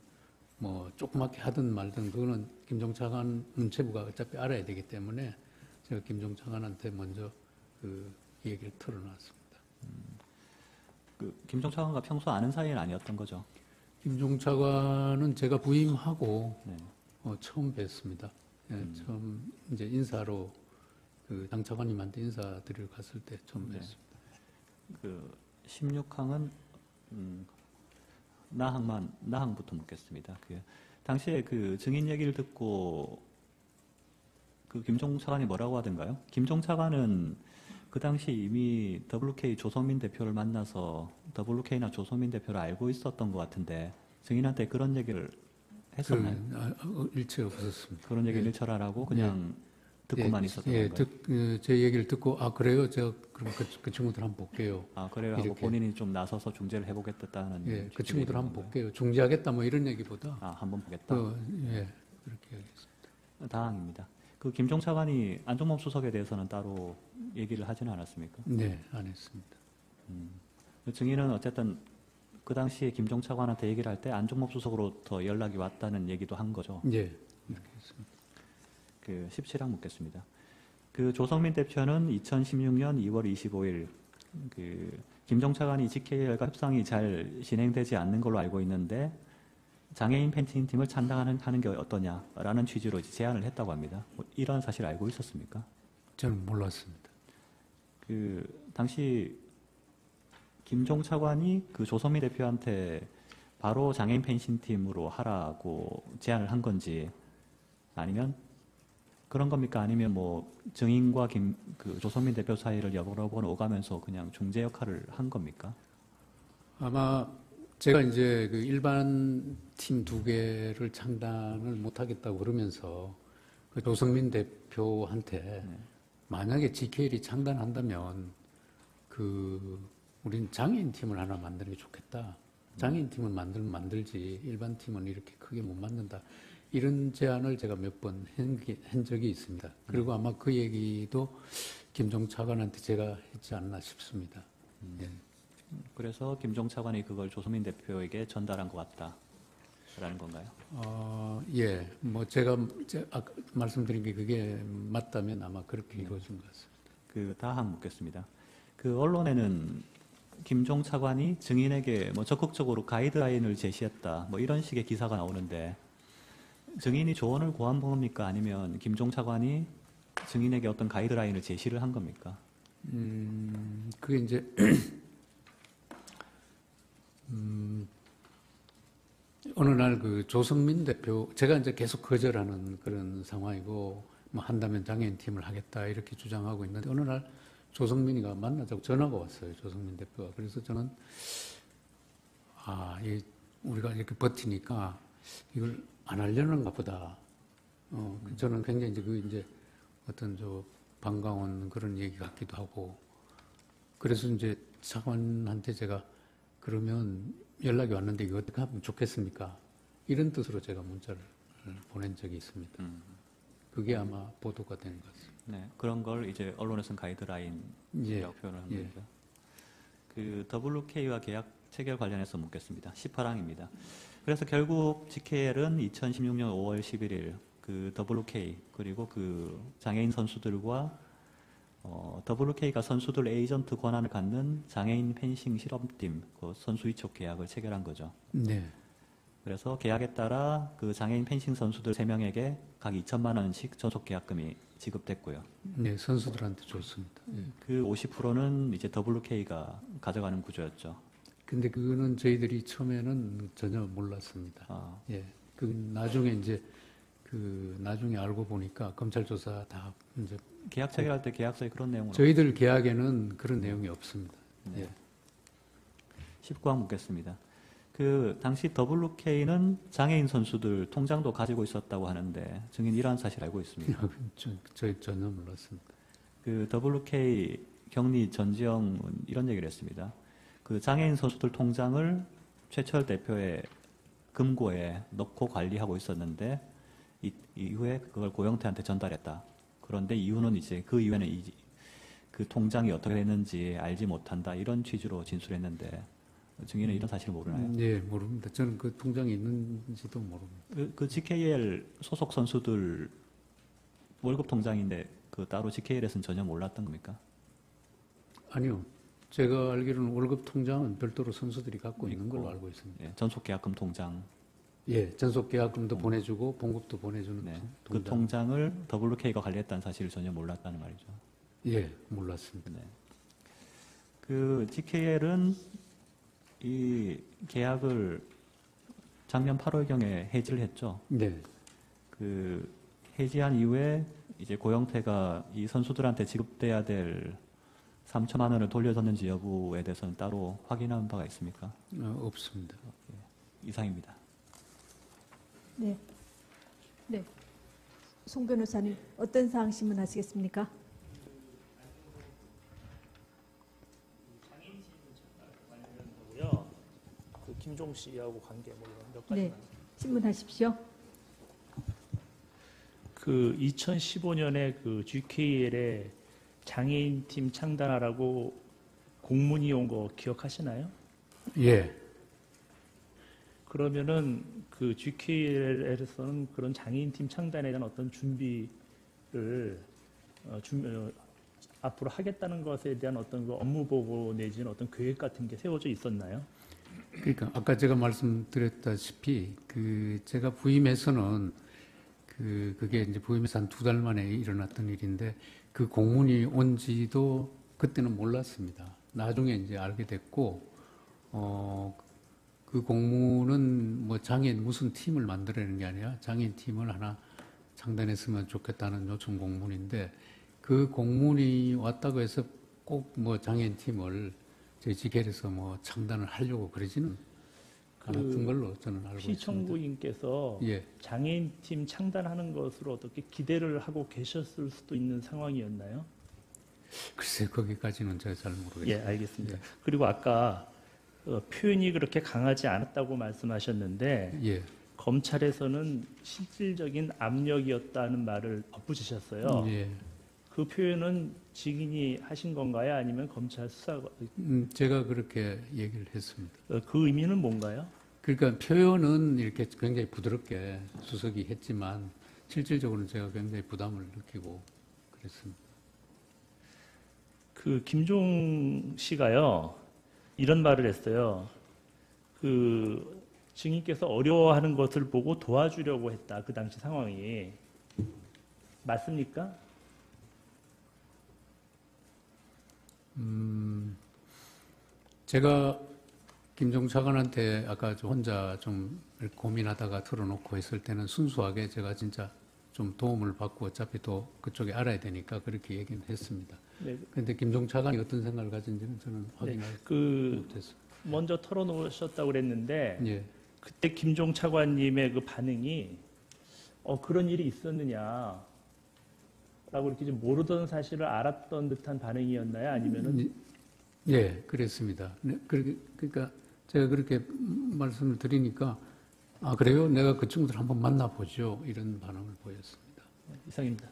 뭐 조그맣게 하든 말든 그거는 김종 차관 문체부가 어차피 알아야 되기 때문에 제가 김종 차관한테 먼저 얘기를 털어놨습니다. 김종 차관과 평소 아는 사이는 아니었던 거죠. 김종 차관은 제가 부임하고 네. 처음 뵀습니다. 예, 처음 이제 인사로 당 차관님한테 인사드리러 갔을 때 처음 네. 뵀습니다. 16항은 나항부터 묻겠습니다. 당시에 증인 얘기를 듣고 김종 차관이 뭐라고 하던가요? 김종 차관은 그 당시 이미 WK 조성민 대표를 만나서 WK나 조성민 대표를 알고 있었던 것 같은데 증인한테 그런 얘기를 했었나요? 일체 없었습니다. 그런 얘기를 예. 일철하라고 그냥 듣고만 있었던 건가요? 제 얘기를 듣고 아 그래요? 제가 그럼 그 친구들 한번 볼게요. 아, 그래요 하고 이렇게. 본인이 좀 나서서 중재를 해보겠다는 예, 그 취지의 친구들 한번 건가요? 볼게요. 중재하겠다 뭐 이런 얘기보다 아, 한번 보겠다. 예, 그렇게 하겠습니다. 다항입니다. 그 김종 차관이 안종범 수석에 대해서는 따로 얘기를 하지는 않았습니까? 네, 안 했습니다. 그 증인은 어쨌든 그 당시에 김종 차관한테 얘기를 할 때 안종범 수석으로부터 연락이 왔다는 얘기도 한 거죠. 예, 이렇게 했습니다. 그 17항 묻겠습니다. 그 조성민 대표는 2016년 2월 25일 그 김종 차관이 GKL과 협상이 잘 진행되지 않는 걸로 알고 있는데 장애인 팬팅팀을 창당하는 게 어떠냐라는 취지로 이제 제안을 했다고 합니다. 뭐 이런 사실 알고 있었습니까? 저는 몰랐습니다. 그 당시 김종 차관이 그 조성민 대표한테 바로 장애인 펜싱팀으로 하라고 제안을 한 건지 아니면 그런 겁니까? 아니면 뭐 증인과 그 조성민 대표 사이를 여러 번 오가면서 그냥 중재 역할을 한 겁니까? 아마 제가 이제 그 일반 팀 2개를 창단을 못하겠다고 그러면서 그 조성민 대표한테 만약에 GKL이 창단한다면 우린 장애인 팀을 하나 만드는 게 좋겠다. 장애인 팀을 만들면 만들지 일반 팀은 이렇게 크게 못 만든다. 이런 제안을 제가 몇 번 한 적이 있습니다. 그리고 아마 그 얘기도 김종 차관한테 제가 했지 않나 싶습니다. 예. 그래서 김종 차관이 그걸 조성민 대표에게 전달한 것 같다라는 건가요? 예. 뭐 제가 아까 말씀드린 게 그게 맞다면 아마 그렇게 이루어진 것 같습니다. 그 다항 묻겠습니다. 그 언론에는 김종 차관이 증인에게 뭐 적극적으로 가이드라인을 제시했다, 뭐 이런 식의 기사가 나오는데 증인이 조언을 구한 겁니까? 아니면 김종 차관이 증인에게 어떤 가이드라인을 제시를 한 겁니까? 그게 이제 어느 날 그 조성민 대표, 제가 이제 계속 거절하는 그런 상황이고, 뭐 한다면 장애인 팀을 하겠다 이렇게 주장하고 있는데, 어느 날 조성민이가 만나자고 전화가 왔어요. 조성민 대표가. 그래서 저는, 우리가 이렇게 버티니까 이걸 안 하려는가 보다. 저는 굉장히 이제 어떤 반가운 그런 얘기 같기도 하고, 그래서 이제 차관한테 제가 그러면 연락이 왔는데 이거 어떻게 하면 좋겠습니까? 이런 뜻으로 제가 문자를 보낸 적이 있습니다. 그게 아마 보도가 된 것 같습니다. 네, 그런 걸 이제 언론에서는 가이드라인이라고 예, 표현을 한 예. 거죠. 그 WK와 계약 체결 관련해서 묻겠습니다. 18항입니다. 그래서 결국 GKL은 2016년 5월 11일 그 WK 그리고 그 장애인 선수들과 WK가 선수들 에이전트 권한을 갖는 장애인 펜싱 실험팀 그 선수 위촉 계약을 체결한 거죠. 네. 그래서 계약에 따라 그 장애인 펜싱 선수들 3명에게 각 2천만 원씩 전속 계약금이 지급됐고요. 네, 선수들한테 줬습니다. 예. 그 50%는 이제 WK가 가져가는 구조였죠. 근데 그거는 저희들이 처음에는 전혀 몰랐습니다. 예. 그 나중에 이제 나중에 알고 보니까 검찰 조사 다 이제 계약 체결할 때 계약서에 그런 내용은 저희들 계약에는 그런 내용이 없습니다. 네. 예. 19항 묻겠습니다. 그 당시 WK는 장애인 선수들 통장도 가지고 있었다고 하는데 증인 이러한 사실 알고 있습니다. 저희 전혀 몰랐습니다. 그 WK 경리 전지영은 이런 얘기를 했습니다. 그 장애인 선수들 통장을 최철 대표의 금고에 넣고 관리하고 있었는데 이후에 그걸 고영태한테 전달했다. 그런데 이유는 이제 그 이후에는 그 통장이 어떻게 됐는지 알지 못한다. 이런 취지로 진술했는데 증인은 이런 사실을 모르나요? 네, 모릅니다. 저는 그 통장이 있는지도 모릅니다. 그 GKL 소속 선수들 월급 통장인데 그 따로 GKL에서는 전혀 몰랐던 겁니까? 아니요. 제가 알기로는 월급 통장은 별도로 선수들이 갖고 있는 걸로 알고 있습니다. 예, 전속 계약금 통장. 예, 전속 계약금도 보내주고 봉급도 보내주는 네. 통장. 그 통장을 WK가 관리했다는 사실을 전혀 몰랐다는 말이죠. 예, 몰랐습니다. 네. 그 GKL은 이 계약을 작년 8월경에 해지를 했죠. 네. 그 해지한 이후에 이제 고영태가 이 선수들한테 지급돼야 될 3천만 원을 돌려줬는지 여부에 대해서는 따로 확인한 바가 있습니까? 없습니다. 이상입니다. 네. 네. 송 변호사님, 어떤 사항 신문하시겠습니까? 그 김종 씨하고 관계 뭐 이런 몇 네, 가지만. 신문하십시오. 그 2015년에 그 GKL에 장애인팀 창단하라고 공문이 온 거 기억하시나요? 예, 그러면은 그 GKL에서는 그런 장애인팀 창단에 대한 어떤 준비를 앞으로 하겠다는 것에 대한 어떤 그 업무 보고 내지는 어떤 계획 같은 게 세워져 있었나요? 그러니까 아까 제가 말씀드렸다시피 그 제가 부임해서는 그게 이제 부임해서 한 2달 만에 일어났던 일인데 그 공문이 온지도 그때는 몰랐습니다. 나중에 이제 알게 됐고 그 공문은 뭐 장애인 무슨 팀을 만들어내는 게 아니라 장애인 팀을 하나 창단했으면 좋겠다는 요청 공문인데 그 공문이 왔다고 해서 꼭 뭐 장애인 팀을 저희 GKL에서 뭐 창단을 하려고 그러지는 않았던 걸로 저는 알고 있습니다. 피청구인께서 예. 장애인 팀 창단하는 것으로 어떻게 기대를 하고 계셨을 수도 있는 상황이었나요? 글쎄 거기까지는 제가 잘 모르겠습니다. 예, 알겠습니다. 그리고 아까 표현이 그렇게 강하지 않았다고 말씀하셨는데 예. 검찰에서는 실질적인 압력이었다는 말을 덧붙이셨어요. 예. 그 표현은 증인이 하신 건가요? 아니면 검찰 수사가 제가 그렇게 얘기를 했습니다. 그 의미는 뭔가요? 그러니까 표현은 이렇게 굉장히 부드럽게 수석이 했지만 실질적으로는 제가 굉장히 부담을 느끼고 그랬습니다. 그 김종 씨가요 이런 말을 했어요. 그 증인께서 어려워하는 것을 보고 도와주려고 했다. 그 당시 상황이 맞습니까? 제가 김종 차관한테 아까 혼자 좀 고민하다가 털어놓고 했을 때는 순수하게 제가 진짜 좀 도움을 받고 어차피 또 그쪽에 알아야 되니까 그렇게 얘기는 했습니다. 네. 그런데 김종 차관이 어떤 생각을 가진지는 저는 확인할 그 못했어요. 먼저 털어놓으셨다고 그랬는데 예. 그때 김종 차관님의 그 반응이 그런 일이 있었느냐 라고 이렇게 좀 모르던 사실을 알았던 듯한 반응이었나요? 아니면은 예, 그랬습니다. 네, 그러니까 제가 그렇게 말씀을 드리니까 아 그래요? 내가 그 친구들 한번 만나보죠. 이런 반응을 보였습니다. 이상입니다.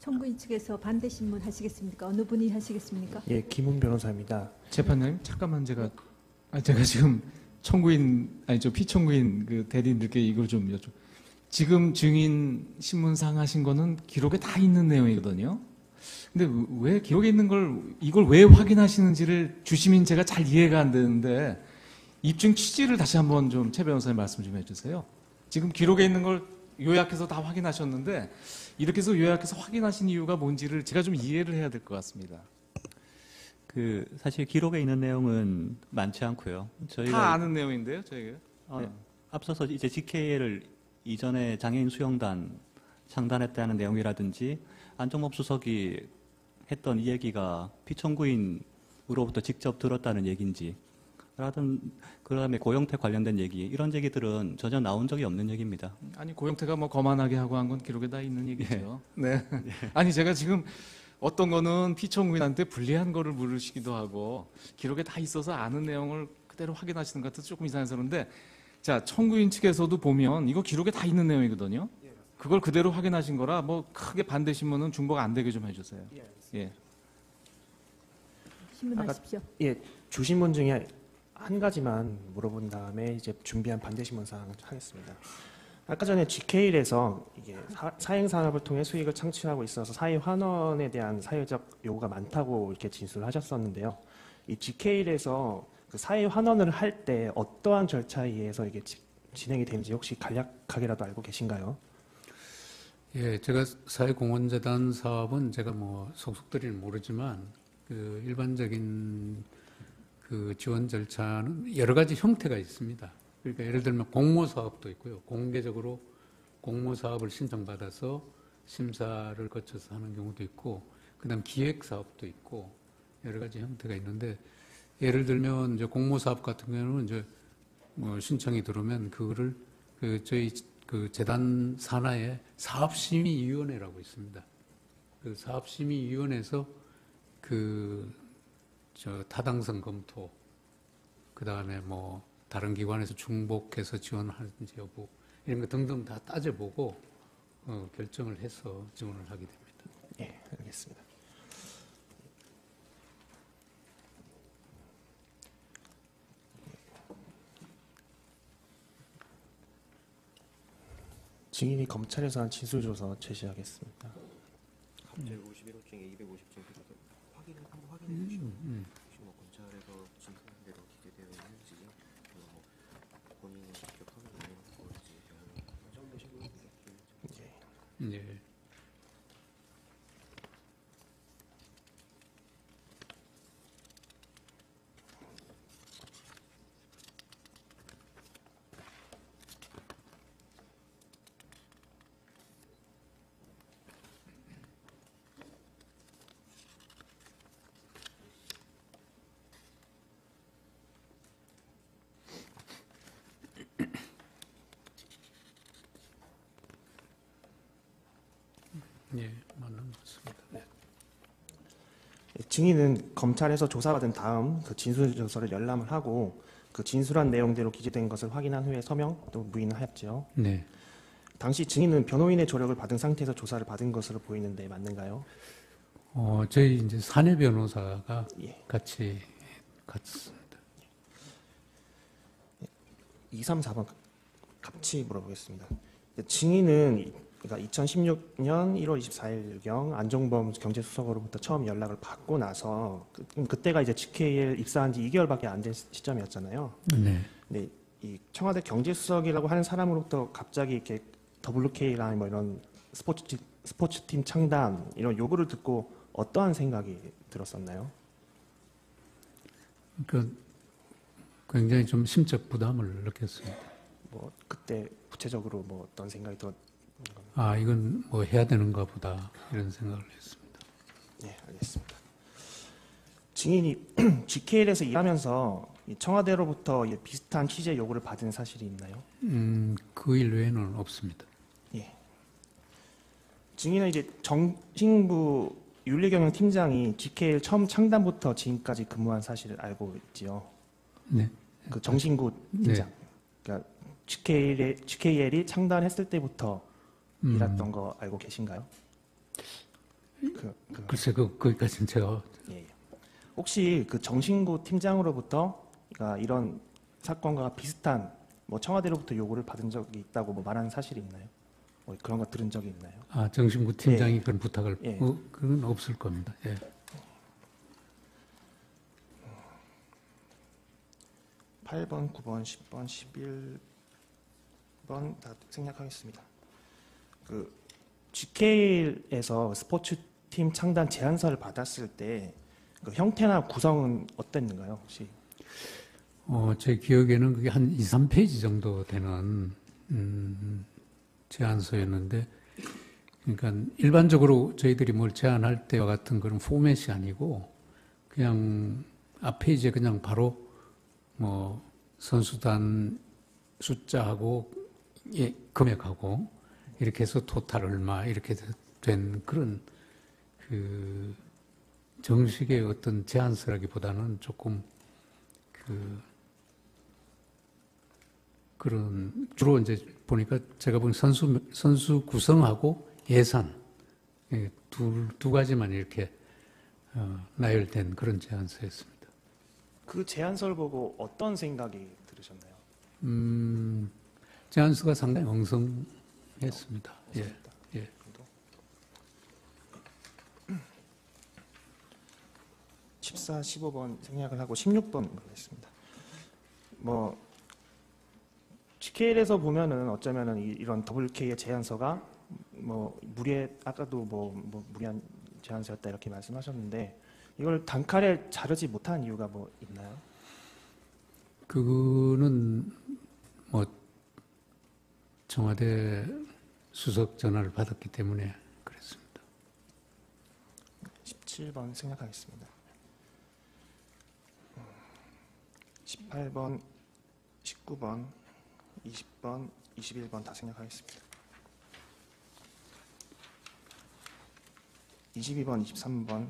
청구인 측에서 반대 신문 하시겠습니까? 어느 분이 하시겠습니까? 예, 김훈 변호사입니다. 재판장님 잠깐만 제가 지금 피청구인 그 대리인들께 이걸 좀 여쭤. 지금 증인 신문상 하신 거는 기록에 다 있는 내용이거든요. 근데 왜 기록에 있는 걸 이걸 왜 확인하시는지를 주시민 제가 잘 이해가 안 되는데 입증 취지를 다시 한번 좀 최 변호사님 말씀 좀 해주세요. 지금 기록에 있는 걸 요약해서 다 확인하셨는데 이렇게 해서 요약해서 확인하신 이유가 뭔지를 제가 좀 이해를 해야 될 것 같습니다. 그 사실 기록에 있는 내용은 많지 않고요. 저희가 다 아는 내용인데요, 저희가. 네, 앞서서 이제 GK를 이전에 장애인 수영단 창단했다는 내용이라든지 안종범 수석이 했던 이 얘기가 피청구인으로부터 직접 들었다는 얘기인지 그다음에 고영태 관련된 얘기 이런 얘기들은 전혀 나온 적이 없는 얘기입니다. 아니 고영태가 뭐 거만하게 하고 한 건 기록에 다 있는 얘기죠. 네. 아니 제가 지금 어떤 거는 피청구인한테 불리한 거를 물으시기도 하고 기록에 다 있어서 아는 내용을 그대로 확인하시는 것 같아서 조금 이상해서 그런데 자 청구인 측에서도 보면 이거 기록에 다 있는 내용이거든요. 그걸 그대로 확인하신 거라 뭐 크게 반대 신문은 중복 안 되게 좀 해주세요. 예. 신문하십시오. 예, 주신문 중에 한 가지만 물어본 다음에 이제 준비한 반대 신문 사항을 하겠습니다. 아까 전에 GK일에서 이게 사행 산업을 통해 수익을 창출하고 있어서 사회 환원에 대한 사회적 요구가 많다고 이렇게 진술하셨었는데요. 이 GK일에서 그 사회 환원을 할 때 어떠한 절차에 의해서 이게 진행이 되는지 혹시 간략하게라도 알고 계신가요? 예, 제가 사회공헌재단 사업은 제가 뭐 속속들이는 모르지만 그 일반적인 그 지원 절차는 여러 가지 형태가 있습니다. 그러니까 예를 들면 공모 사업도 있고요. 공개적으로 공모 사업을 신청받아서 심사를 거쳐서 하는 경우도 있고, 그다음 기획 사업도 있고 여러 가지 형태가 있는데 예를 들면 이제 공모 사업 같은 경우는 이제 뭐 신청이 들어오면 그거를 저희 그 재단 산하에 사업심의위원회라고 있습니다. 그 사업심의위원회에서 타당성 검토, 그 다음에 뭐 다른 기관에서 중복해서 지원하는지 여부 이런 거 등등 다 따져보고 결정을 해서 지원을 하게 됩니다. 예, 알겠습니다. 증인이 검찰에서 한 진술조서 제시하겠습니다. 갑자기 51호증에 250증 확인을 한번 확인해 주시고 혹시 뭐 검찰에서 진술한 대로 기재되어 있는지 뭐 본인이 기억하고 있는 건지 정리하신 분이 예. 예, 맞는 것 같습니다. 네. 증인은 검찰에서 조사받은 다음 그 진술조서를 열람을 하고 그 진술한 내용대로 기재된 것을 확인한 후에 서명 또 무인하였죠. 네. 당시 증인은 변호인의 조력을 받은 상태에서 조사를 받은 것으로 보이는데 맞는가요? 저희 이제 사내 변호사가 예. 같이 갔습니다. 2, 3, 4번 같이 물어보겠습니다. 증인은 그러니까 2016년 1월 24일경 안종범 경제수석으로부터 처음 연락을 받고 나서 그때가 이제 GKL 입사한 지 2개월밖에 안 된 시점이었잖아요. 네. 근데 이 청와대 경제수석이라고 하는 사람으로부터 갑자기 이렇게 WK나 뭐 이런 스포츠팀 창단 이런 요구를 듣고 어떠한 생각이 들었었나요? 굉장히 좀 심적 부담을 느꼈습니다. 뭐 그때 구체적으로 뭐 어떤 생각이 들었나요? 이건 뭐 해야 되는가 보다 이런 생각을 했습니다. 네, 알겠습니다. 증인이 GKL에서 일하면서 이 청와대로부터 비슷한 취재 요구를 받은 사실이 있나요? 그 일 외에는 없습니다. 예. 증인은 이제 정신부 윤리경영팀장이 GKL 처음 창단부터 지금까지 근무한 사실을 알고 있지요. 네. 그 정신구 팀장. 네. 그러니까 GKL이 창단했을 때부터 일했던 거 알고 계신가요? 글쎄, 거기까지는 제가. 예. 혹시 그 정신구 팀장으로부터 그러니까 이런 사건과 비슷한 뭐 청와대로부터 요구를 받은 적이 있다고 뭐 말하는 사실이 있나요? 뭐 그런 거 들은 적이 있나요? 정신구 팀장이 예. 그런 부탁을, 예. 그건 없을 겁니다. 예. 8번, 9번, 10번, 11번 다 생략하겠습니다. 그 GK에서 스포츠팀 창단 제안서를 받았을 때 그 형태나 구성은 어땠는가요, 혹시? 제 기억에는 그게 한 2, 3페이지 정도 되는 제안서였는데, 그러니까 일반적으로 저희들이 뭘 제안할 때와 같은 그런 포맷이 아니고 그냥 앞 페이지에 그냥 바로 뭐 선수단 숫자하고 금액하고 이렇게 해서 토탈 얼마 이렇게 된 그런 그 정식의 어떤 제안서라기보다는 조금 그런 주로 이제 보니까 제가 본 선수 구성하고 예산 두 가지만 이렇게 나열된 그런 제안서였습니다. 그 제안서를 보고 어떤 생각이 들으셨나요? 제안서가 상당히 엉성했습니다. 예. 14, 15번 생략을 하고 16번 보겠습니다. 뭐 GKL에서 보면은 어쩌면은 이런 WK의 제안서가 뭐 아까도 뭐 무리한 제안서였다 이렇게 말씀하셨는데 이걸 단칼에 자르지 못한 이유가 뭐 있나요? 그거는 뭐 청와대 수석 전화를 받았기 때문에 그랬습니다. 17번 생략하겠습니다. 18번, 19번, 20번, 21번 다 생략하겠습니다. 22번, 23번,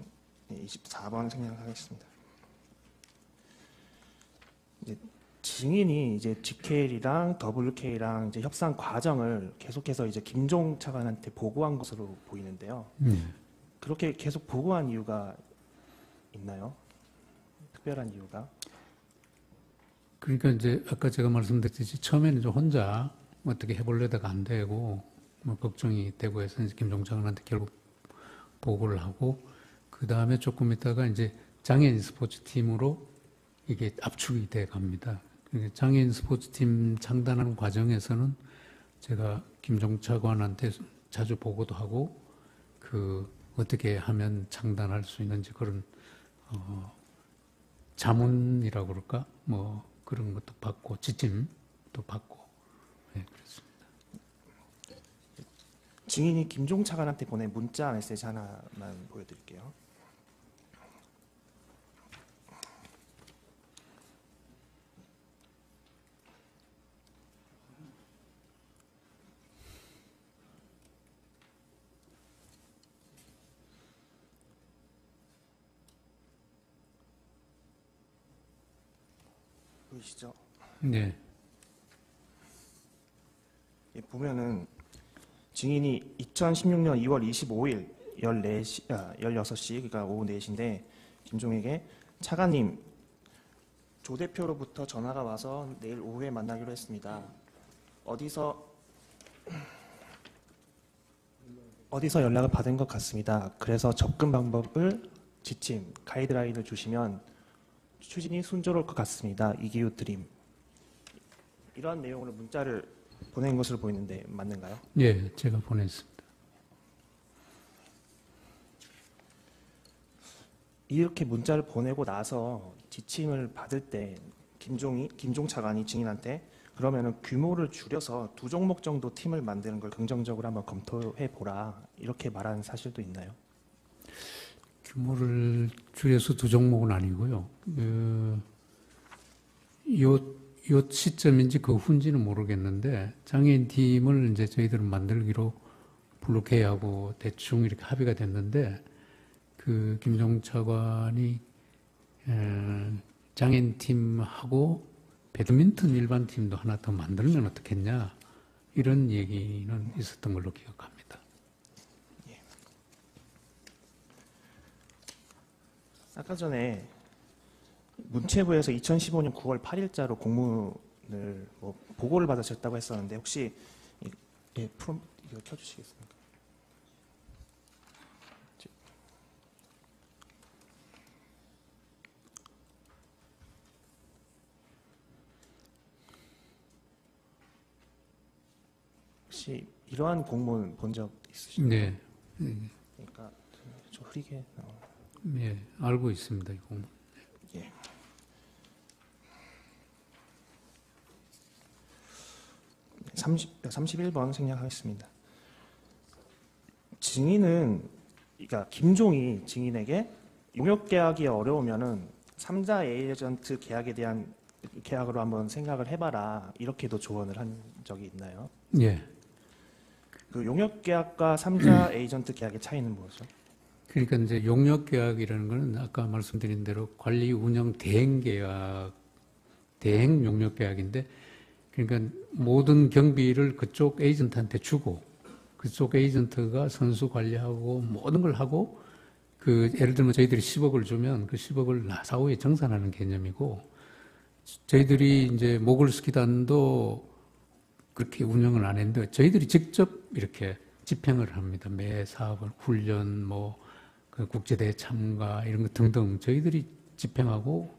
24번 생략하겠습니다. 이제 증인이 이제 GKL이랑 WK랑 이제 협상 과정을 계속해서 이제 김종 차관한테 보고한 것으로 보이는데요. 그렇게 계속 보고한 이유가 있나요? 특별한 이유가? 그러니까 이제 아까 제가 말씀드렸듯이 처음에는 좀 혼자 어떻게 해보려다가 안 되고 뭐 걱정이 되고 해서 이제 김종 차관한테 결국 보고를 하고 그 다음에 조금 있다가 이제 장애인 스포츠팀으로 이게 압축이 돼 갑니다. 장애인 스포츠팀 창단하는 과정에서는 제가 김종 차관한테 자주 보고도 하고 그 어떻게 하면 창단할 수 있는지 그런 자문이라고 그럴까 뭐 그런 것도 받고 지침도 받고 네, 그렇습니다. 증인이 김종 차관한테 보낸 문자 메시지 하나만 보여드릴게요. 보이시죠? 네. 보면은 증인이 2016년 2월 25일 16시 그러니까 오후 4시인데 김종에게 차관님 조 대표로부터 전화가 와서 내일 오후에 만나기로 했습니다. 어디서 연락을 받은 것 같습니다. 그래서 접근 방법을 지침, 가이드라인을 주시면 추진이 순조로울 것 같습니다. 이기우 드림. 이러한 내용으로 문자를 보낸 것으로 보이는데 맞는가요? 예, 제가 보냈습니다. 이렇게 문자를 보내고 나서 지침을 받을 때 김종 차관이 증인한테 그러면은 규모를 줄여서 2종목 정도 팀을 만드는 걸 긍정적으로 한번 검토해 보라 이렇게 말하는 사실도 있나요? 규모를 줄여서 2종목은 아니고요. 요 시점인지 그 후인지는 모르겠는데 장애인 팀을 이제 저희들은 만들기로 블루케이하고 대충 이렇게 합의가 됐는데 그 김종 차관이 장애인 팀하고 배드민턴 일반 팀도 하나 더 만들면 어떻겠냐 이런 얘기는 있었던 걸로 기억합니다. 아까 전에 문체부에서 2015년 9월 8일자로 공문을 보고를 받으셨다고 했었는데 혹시 프롬 이거 켜주시겠습니까? 혹시 이러한 공문 본 적 있으신가요? 네. 그러니까 좀 흐리게. 네, 알고 있습니다. 이 공문. 예. 네, 31번 생략하겠습니다. 증인은 그러니까 김종이 증인에게 용역 계약이 어려우면은 3자 에이전트 계약에 대한 계약으로 한번 생각을 해봐라 이렇게도 조언을 한 적이 있나요? 예. 그 용역 계약과 3자 에이전트 계약의 차이는 뭐죠? 그러니까 이제 용역 계약이라는 거는 아까 말씀드린 대로 관리 운영 대행 계약, 대행 용역 계약인데 그러니까 모든 경비를 그쪽 에이전트한테 주고 그쪽 에이전트가 선수 관리하고 모든 걸 하고 그 예를 들면 저희들이 10억을 주면 그 10억을 사후에 정산하는 개념이고 저희들이 이제 모글스키단도 그렇게 운영을 안 했는데 저희들이 직접 이렇게 집행을 합니다. 매 사업을 훈련 그 국제대회 참가 이런 것 등등 저희들이 집행하고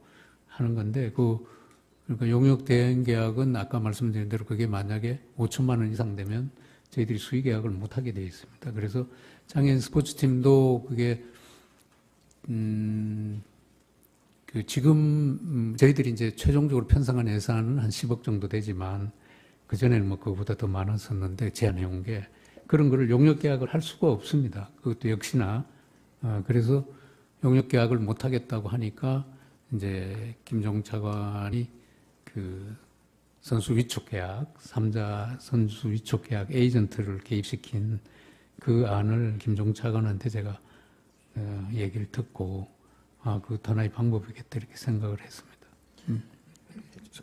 하는 건데 그러니까 용역 대행 계약은 아까 말씀드린 대로 그게 만약에 5천만 원 이상 되면 저희들이 수의 계약을 못 하게 되어 있습니다. 그래서 장애인 스포츠팀도 그게 지금 저희들이 이제 최종적으로 편성한 예산은 한 10억 정도 되지만 그 전에는 그거보다 더 많았었는데 제안해온 게 그런 거를 용역 계약을 할 수가 없습니다. 그것도 역시나 그래서 용역 계약을 못 하겠다고 하니까 이제 김종 차관이 선수 위촉 계약, 3자 선수 위촉 계약 에이전트를 개입시킨 그 안을 김종 차관한테 제가 얘기를 듣고 그 하나의 방법이겠다 이렇게 생각을 했습니다.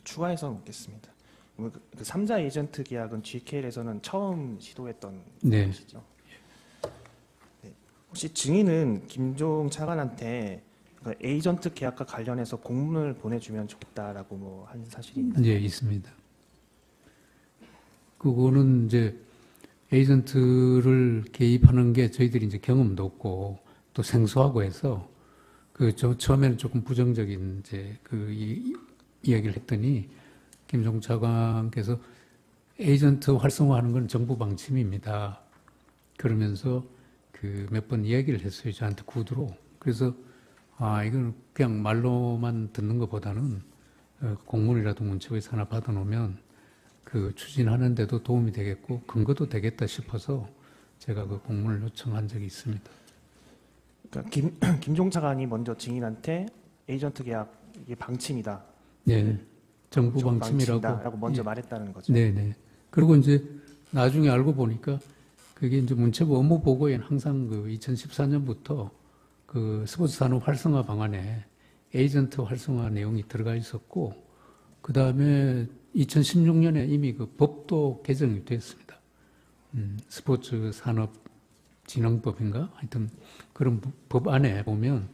추가해서 묻겠습니다. 그 3자 에이전트 계약은 GKL에서는 처음 시도했던 네. 것이죠. 네. 혹시 증인은 김종 차관한테 그 에이전트 계약과 관련해서 공문을 보내주면 좋다라고 뭐 한 사실이 있나요? 네, 있습니다. 그거는 이제 에이전트를 개입하는 게 저희들이 이제 경험도 없고 또 생소하고 해서 처음에는 조금 부정적인 이제 이야기를 했더니 김종 차관께서 에이전트 활성화하는 건 정부 방침입니다. 그러면서 몇 번 이야기를 했어요. 저한테 구두로. 그래서 이건 그냥 말로만 듣는 것보다는 공문이라도 문체부에서 하나 받아놓으면 추진하는 데도 도움이 되겠고 근거도 되겠다 싶어서 제가 그 공문을 요청한 적이 있습니다. 그러니까 김종 차관이 먼저 증인한테 에이전트 계약 이게 방침이다. 네, 정부 방침이라고 먼저 예. 말했다는 거죠. 네네. 그리고 이제 나중에 알고 보니까 그게 이제 문체부 업무 보고에는 항상 2014년부터 스포츠 산업 활성화 방안에 에이전트 활성화 내용이 들어가 있었고, 그 다음에 2016년에 이미 법도 개정이 됐습니다. 스포츠 산업 진흥법인가? 하여튼 그런 법 안에 보면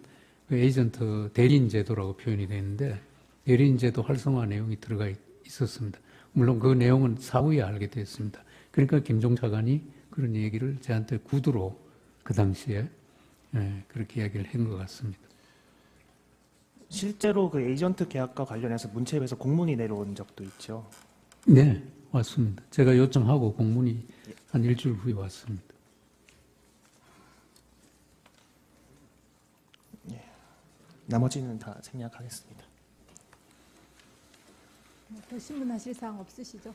에이전트 대리인 제도라고 표현이 되는데 대리인 제도 활성화 내용이 들어가 있었습니다. 물론 그 내용은 사후에 알게 됐습니다. 그러니까 김종 차관이 그런 얘기를 저한테 구두로 그 당시에 그렇게 이야기를 한 것 같습니다. 실제로 그 에이전트 계약과 관련해서 문체부에서 공문이 내려온 적도 있죠. 네, 왔습니다. 제가 요청하고 공문이 한 일주일 후에 왔습니다. 나머지는 다 생략하겠습니다. 더 신문하실 사항 없으시죠?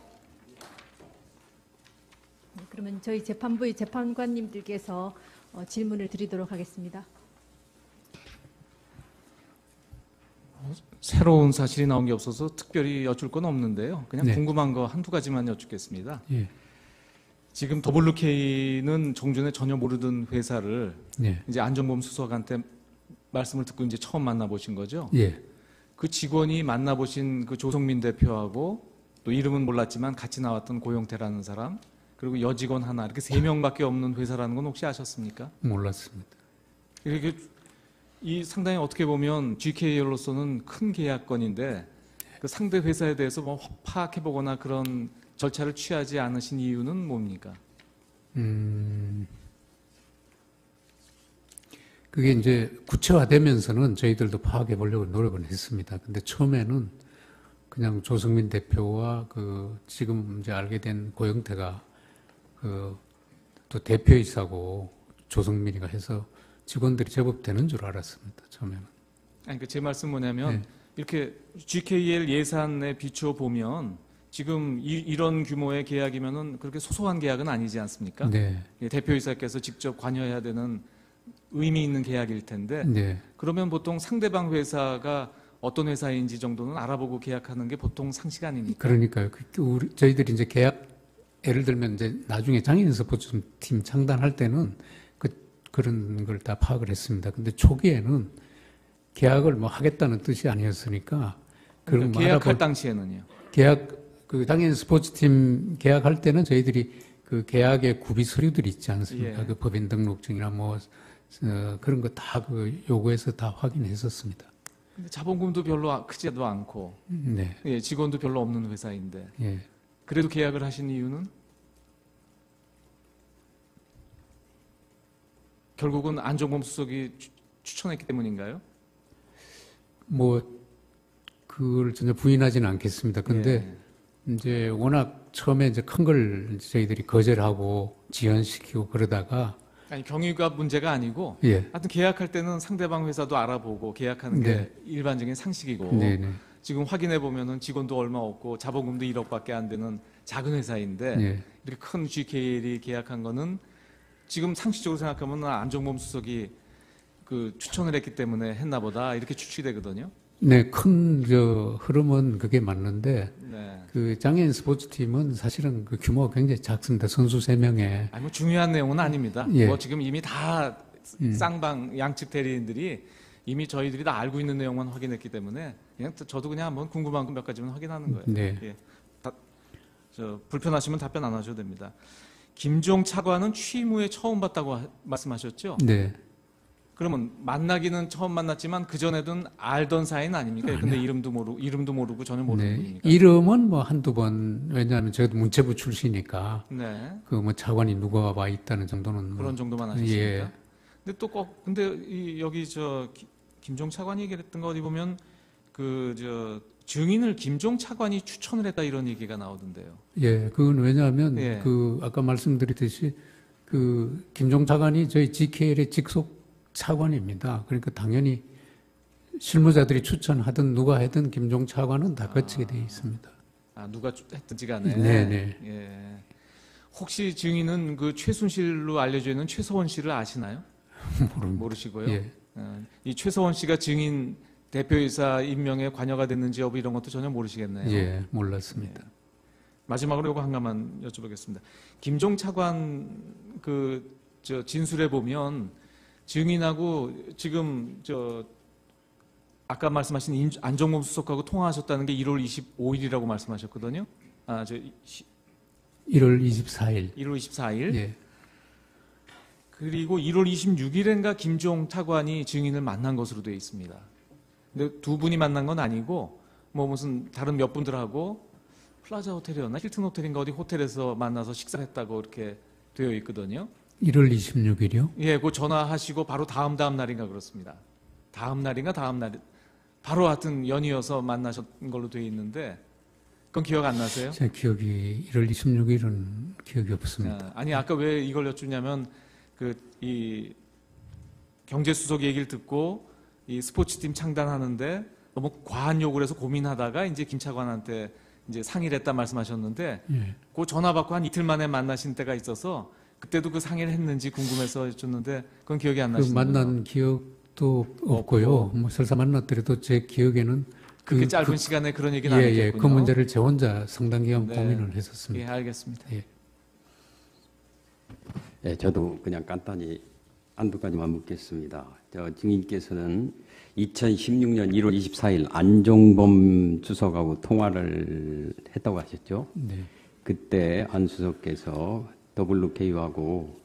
네, 그러면 저희 재판부의 재판관님들께서 질문을 드리도록 하겠습니다. 새로운 사실이 나온 게 없어서 특별히 여쭐 건 없는데요. 그냥 네. 궁금한 거 한두 가지만 여쭙겠습니다. 예. 지금 WK는 종전에 전혀 모르던 회사를 예. 이제 안정범 수석한테 말씀을 듣고 이제 처음 만나보신 거죠? 예. 그 직원이 만나보신 그 조성민 대표하고 또 이름은 몰랐지만 같이 나왔던 고용태라는 사람 그리고 여직원 하나 이렇게 3명밖에 없는 회사라는 건 혹시 아셨습니까? 몰랐습니다. 이렇게 이 상당히 어떻게 보면 GKL로서는 큰 계약건인데 그 상대 회사에 대해서 뭐 파악해 보거나 그런 절차를 취하지 않으신 이유는 뭡니까? 그게 이제 구체화되면서는 저희들도 파악해 보려고 노력을 했습니다. 근데 처음에는 그냥 조성민 대표와 지금 이제 알게 된 고영태가 또 대표이사고 조성민이가 해서 직원들이 제법 되는 줄 알았습니다. 처음에는. 아니 제 말씀 뭐냐면 네. 이렇게 GKL 예산에 비추어 보면 지금 이런 규모의 계약이면은 그렇게 소소한 계약은 아니지 않습니까? 네. 예, 대표이사께서 직접 관여해야 되는 의미 있는 계약일 텐데 네. 그러면 보통 상대방 회사가 어떤 회사인지 정도는 알아보고 계약하는 게 보통 상식 아닙니까? 그러니까요. 저희들이 이제 계약 예를 들면 이제 나중에 장애인 스포츠 팀 창단할 때는 그런 걸 다 파악을 했습니다. 근데 초기에는 계약을 뭐 하겠다는 뜻이 아니었으니까 그러니까 계약할 당시에는요. 장애인 스포츠 팀 계약할 때는 저희들이 그 계약의 구비 서류들이 있지 않습니까? 예. 그 법인 등록증이나 뭐 그런 거 다 요구해서 다 확인했었습니다. 근데 자본금도 별로 크지도 않고 네. 예, 직원도 별로 없는 회사인데 예. 그래도 계약을 하신 이유는 결국은 안정범 수석이 추천했기 때문인가요? 뭐 그걸 전혀 부인하지는 않겠습니다. 근데 이제 워낙 처음에 이제 큰 걸 저희들이 거절하고 지연시키고 그러다가 아니 경위가 문제가 아니고 예. 하여튼 계약할 때는 상대방 회사도 알아보고 계약하는 게 네. 일반적인 상식이고 네네. 지금 확인해 보면은 직원도 얼마 없고 자본금도 1억밖에 안 되는 작은 회사인데 네. 이렇게 큰 GKL이 계약한 거는 지금 상식적으로 생각하면 안정범 수석이 그 추천을 했기 때문에 했나 보다 이렇게 추측이 되거든요. 네, 큰 흐름은 그게 맞는데 네. 그 장애인 스포츠팀은 사실은 그 규모가 굉장히 작습니다. 선수 3명에. 아니 뭐 중요한 내용은 아닙니다. 예. 뭐 지금 이미 다 쌍방 양측 대리인들이 이미 저희들이 다 알고 있는 내용만 확인했기 때문에 그냥 저도 그냥 한번 궁금한 거 몇 가지만 확인하는 거예요. 네. 예. 불편하시면 답변 안 하셔도 됩니다. 김종 차관은 취임 후에 처음 봤다고 말씀하셨죠? 네. 그러면 만나기는 처음 만났지만 그 전에는 알던 사이는 아닙니까? 근데 이름도 모르고 전혀 모르는 네. 분입니까? 이름은 뭐 한두 번, 왜냐하면 저도 문체부 출신이니까 네. 그 뭐 차관이 누가 와 있다는 정도는 뭐 그런 정도만 하셨습니까? 예. 근데 또 근데 여기 김종 차관이 얘기했던 거 어디 보면 증인을 김종 차관이 추천을 했다 이런 얘기가 나오던데요. 예, 그건 왜냐하면 예. 그 아까 말씀드렸듯이 그 김종 차관이 저희 GKL의 직속 차관입니다. 그러니까 당연히 실무자들이 추천하든 누가 하든 김종 차관은 다 거치게 되어 있습니다. 누가 했든지 간에. 네네. 예. 혹시 증인은 그 최순실로 알려져 있는 최서원 씨를 아시나요? 모르시고요. 예. 이 최서원 씨가 증인 대표이사 임명에 관여가 됐는지 여부 이런 것도 전혀 모르시겠네요. 예, 몰랐습니다. 예. 마지막으로 이거 한 가만 여쭤보겠습니다. 김종 차관 진술에 보면 증인하고 지금 아까 말씀하신 안종범 수석하고 통화하셨다는 게 1월 25일이라고 말씀하셨거든요. 1월 24일. 1월 24일. 예. 그리고 1월 26일인가 김종 차관이 증인을 만난 것으로 되어 있습니다. 근데 두 분이 만난 건 아니고 뭐 무슨 다른 몇 분들하고 플라자 호텔이었나 힐튼 호텔인가 어디 호텔에서 만나서 식사를 했다고 이렇게 되어 있거든요. 1월 26일이요? 예, 그 전화하시고 바로 다음 날인가 그렇습니다. 다음 날 바로 하여튼 연이어서 만나셨던 걸로 되어 있는데 그건 기억 안 나세요? 제 기억이 1월 26일은 기억이 없습니다. 아니 아까 왜 이걸 여쭙냐면 이 경제수석 얘기를 듣고 이 스포츠팀 창단하는데 너무 과한 요구를 해서 고민하다가 이제 김 차관한테 이제 상의를 했다 말씀하셨는데 예. 그 전화 받고 한 이틀 만에 만나신 때가 있어서 그때도 그 상의를 했는지 궁금해서 여쭙는데 그건 기억이 안 그 나시는군요. 만난 기억도 없고요. 뭐 설사 만났더라도 제 기억에는 그렇게 짧은 시간에 그런 얘기는 안 했겠군요. 예, 그 문제를 제 혼자 상당 기간 네. 고민을 했었습니다. 예, 알겠습니다. 예. 예, 저도 그냥 간단히 한두 가지만 묻겠습니다. 증인께서는 2016년 1월 24일 안종범 주석하고 통화를 했다고 하셨죠? 네. 그때 안 수석께서 WK하고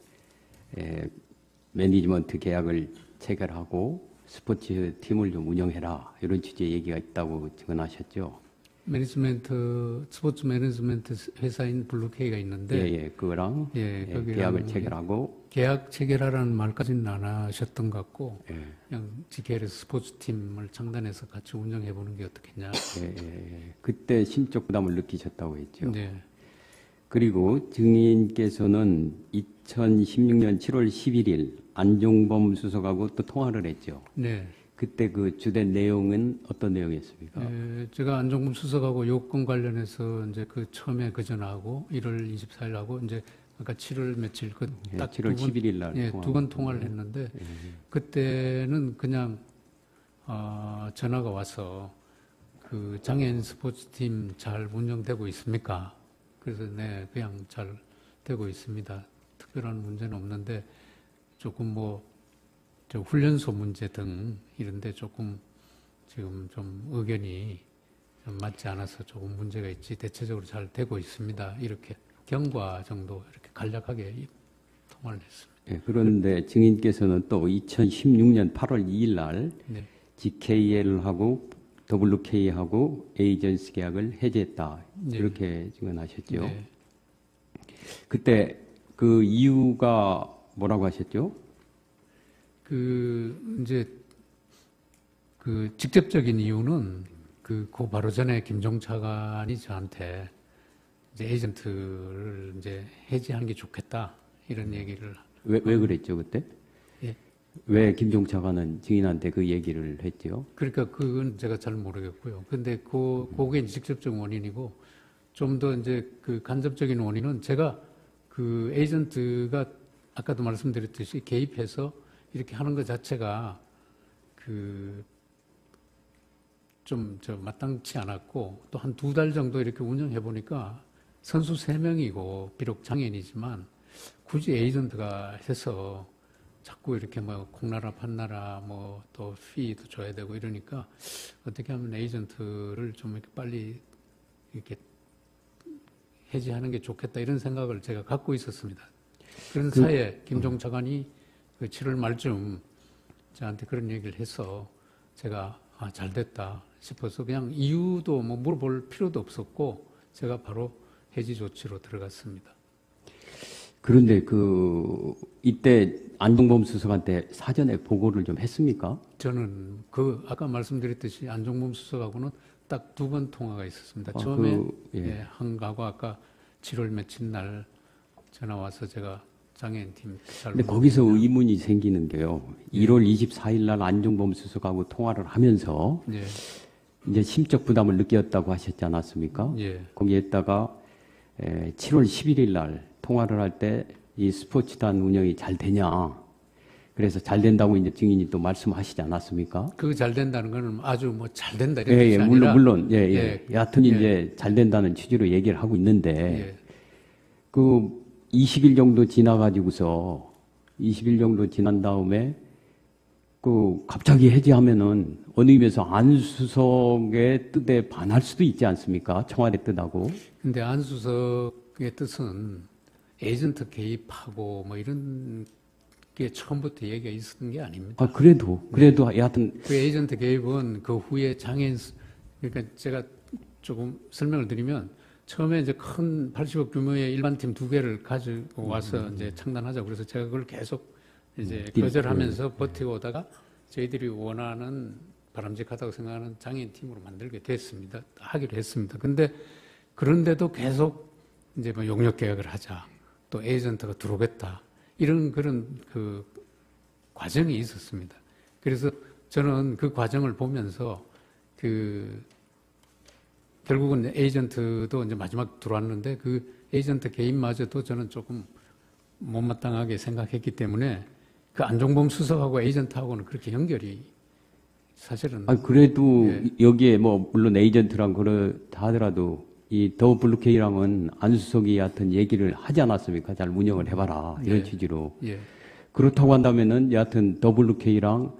매니지먼트 계약을 체결하고 스포츠 팀을 좀 운영해라 이런 취지의 얘기가 있다고 증언하셨죠? 스포츠 매니지먼트 회사인 블루케이가 있는데 그거랑 거기랑 계약을 체결하고 계약 체결하라는 말까지는 안 하셨던 것 같고 예. 그냥 GKL에서 스포츠 팀을 창단해서 같이 운영해 보는 게 어떻겠냐. 그때 심적 부담을 느끼셨다고 했죠. 네. 그리고 증인께서는 2016년 7월 11일 안종범 수석하고 또 통화를 했죠. 네. 그때 그 주된 내용은 어떤 내용이었습니까? 제가 안종범 수석하고 요건 관련해서 이제 그 처음에 그 전화하고 1월 24일하고 이제 아까 7월 며칠 딱 7월 11일 날 두 번 통화를 했는데 그때는 그냥 전화가 와서 그 장애인 스포츠팀 잘 운영되고 있습니까? 그래서 네, 그냥 잘 되고 있습니다. 특별한 문제는 없는데 조금 뭐 훈련소 문제 등 이런데 조금 지금 좀 의견이 좀 맞지 않아서 조금 문제가 있지 대체적으로 잘 되고 있습니다. 이렇게 경과 정도 이렇게 간략하게 통화를 했습니다. 그런데 증인께서는 또 2016년 8월 2일 날 네. GKL하고 WK하고 에이전시 계약을 해제했다. 네. 이렇게 증언하셨죠. 네. 그때 그 이유가 뭐라고 하셨죠? 이제 그 직접적인 이유는 그 바로 전에 김종 차관이 저한테 이제 에이전트를 이제 해지하는 게 좋겠다 이런 얘기를 왜 그랬죠 그때? 예. 왜 김종 차관은 증인한테 그 얘기를 했죠? 그러니까 그건 제가 잘 모르겠고요. 근데 그게 직접적 원인이고 좀 더 이제 그 간접적인 원인은 제가 그 에이전트가 아까도 말씀드렸듯이 개입해서 이렇게 하는 것 자체가 좀 마땅치 않았고 또 한 2달 정도 이렇게 운영해 보니까 선수 3명이고 비록 장애인이지만 굳이 에이전트가 해서 자꾸 이렇게 뭐 콩나라 판나라 뭐 또 피도 줘야 되고 이러니까 어떻게 하면 에이전트를 좀 이렇게 빨리 이렇게 해지하는 게 좋겠다 이런 생각을 제가 갖고 있었습니다. 그런 사이에 김종 차관이 그 7월 말쯤 저한테 그런 얘기를 해서 제가 잘 됐다 싶어서 그냥 이유도 뭐 물어볼 필요도 없었고 제가 바로 해지 조치로 들어갔습니다. 그런데 이때 안종범 수석한테 사전에 보고를 좀 했습니까? 저는 아까 말씀드렸듯이 안종범 수석하고는 딱 2번 통화가 있었습니다. 처음에 한가고 아까 7월 며칠 날 전화 와서 제가 장애인팀. 근데 거기서 의문이 생기는 게요. 1월 24일 날 안종범 수석하고 통화를 하면서 이제 심적 부담을 느꼈다고 하셨지 않았습니까? 거기에다가 7월 11일 날 통화를 할 때 이 스포츠단 운영이 잘 되냐. 그래서 잘 된다고 이제 증인이 또 말씀하시지 않았습니까? 그 잘 된다는 거는 아주 뭐 잘 된다 이런 뜻이 아니라. 물론. 여하튼 이제 잘 된다는 취지로 얘기를 하고 있는데, 20일 정도 지나가지고서 20일 정도 지난 다음에 갑자기 해지하면은 어느 의미에서 안 수석의 뜻에 반할 수도 있지 않습니까? 청와대 뜻하고. 근데 안 수석의 뜻은 에이전트 개입하고 뭐 이런 게 처음부터 얘기가 있었던 게 아닙니다. 그래도 여하튼 그 에이전트 개입은 그 후에 장애인, 그러니까 제가 조금 설명을 드리면 처음에 이제 큰 80억 규모의 일반팀 2개를 가지고 와서 이제 창단하자고 그래서 제가 그걸 계속 이제 거절하면서 버티고 오다가 저희들이 원하는 바람직하다고 생각하는 장애인 팀으로 만들게 됐습니다. 하기로 했습니다. 근데 그런데도 계속 이제 뭐 용역 계약을 하자. 또 에이전트가 들어오겠다. 이런 그런 그 과정이 있었습니다. 그래서 저는 그 과정을 보면서 결국은 에이전트도 이제 마지막 들어왔는데 그 에이전트 개인마저도 저는 조금 못마땅하게 생각했기 때문에 그 안종범 수석하고 에이전트하고는 그렇게 연결이 사실은. 그래도 여기에 뭐 물론 에이전트랑 그렇다 하더라도 이 더 블루케이랑은 안 수석이 여하튼 얘기를 하지 않았습니까? 잘 운영을 해봐라 이런 취지로. 그렇다고 한다면은 여하튼 더 블루케이랑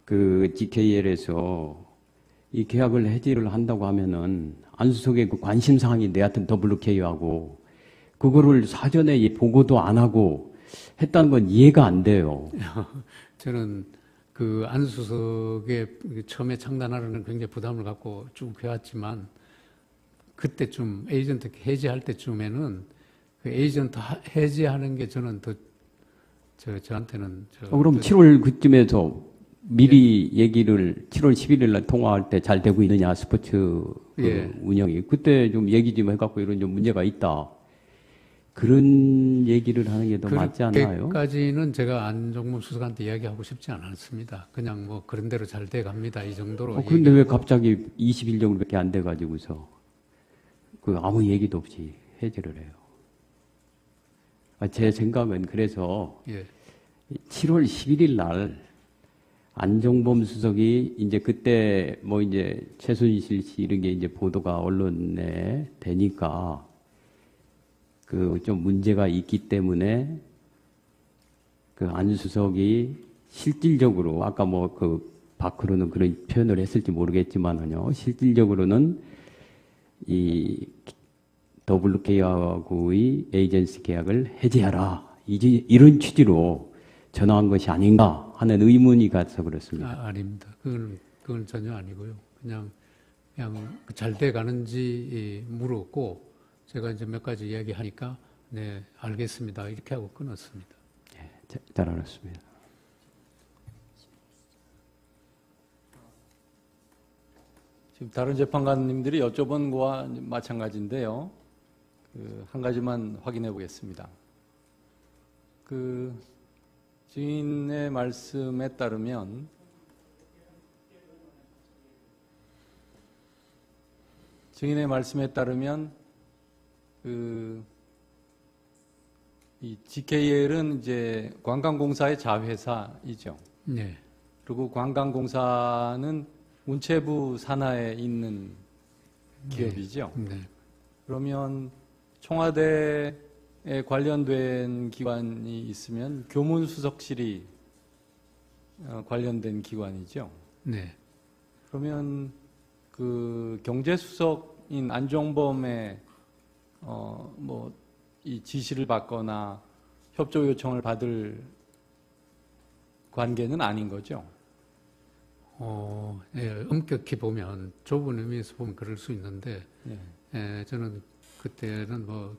그 GKL에서 이 계약을 해지를 한다고 하면은 안 수석의 그 관심 사항인데 여하튼 더 블루케이하고 그거를 사전에 보고도 안 하고 했다는 건 이해가 안 돼요. 저는 그 안 수석의 처음에 창단하려는 굉장히 부담을 갖고 쭉 해왔지만 그때쯤 에이전트 해지할 때쯤에는 그 에이전트 해지하는 게 저는 더 저한테는 그럼 7월 그쯤에서 미리 얘기를 7월 11일 날 통화할 때 잘 되고 있느냐 스포츠 운영이 그때 좀 얘기 좀 해갖고 이런 좀 문제가 있다 그런 얘기를 하는 게 더 맞지 않나요? 그때까지는 제가 안종범 수석한테 이야기하고 싶지 않았습니다. 그냥 뭐 그런 대로 잘 돼갑니다 이 정도로. 그런데 왜 갑자기 20일 정도밖에 안 돼가지고서 아무 얘기도 없이 해지를 해요. 제 생각은 그래서 7월 11일 날 안종범 수석이 이제 그때 뭐 이제 최순실 씨 이런 게 이제 보도가 언론에 되니까 좀 문제가 있기 때문에 안 수석이 실질적으로 아까 뭐 밖으로는 그런 표현을 했을지 모르겠지만은요 실질적으로는 이 WK하고의 에이전시 계약을 해지하라 이런 취지로 전화한 것이 아닌가 하는 의문이 가서 그렇습니다. 아닙니다. 그건 전혀 아니고요. 그냥 잘 돼가는지 물었고 제가 이제 몇 가지 이야기하니까 네 알겠습니다 이렇게 하고 끊었습니다. 잘 알았습니다. 지금 다른 재판관님들이 여쭤본 거와 마찬가지인데요. 한 가지만 확인해 보겠습니다. 증인의 말씀에 따르면 이 GKL은 이제 관광공사의 자회사이죠. 네. 그리고 관광공사는 문체부 산하에 있는 기업이죠. 네. 그러면 청와대에 관련된 기관이 있으면 교문수석실이 관련된 기관이죠. 네. 그러면 그 경제수석인 안종범의 뭐 이 지시를 받거나 협조 요청을 받을 관계는 아닌 거죠. 예, 엄격히 보면 좁은 의미에서 보면 그럴 수 있는데 네. 예, 저는 그때는 뭐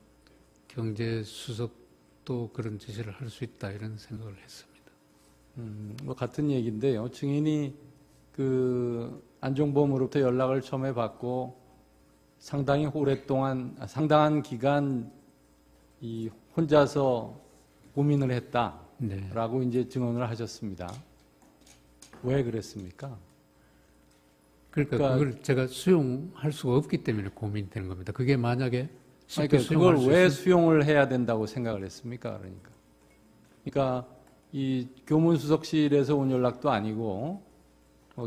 경제수석도 그런 지시를 할 수 있다 이런 생각을 했습니다. 뭐 같은 얘기인데요. 증인이 그 안종범으로부터 연락을 처음에 받고 상당히 오랫동안 상당한 기간 이 혼자서 고민을 했다라고 이제 증언을 하셨습니다. 왜 그랬습니까? 그러니까 그걸 제가 수용할 수가 없기 때문에 고민되는 겁니다. 그게 만약에 쉽게 그러니까 그걸 왜 수용을 해야 된다고 생각을 했습니까? 그러니까 이 교문수석실에서 온 연락도 아니고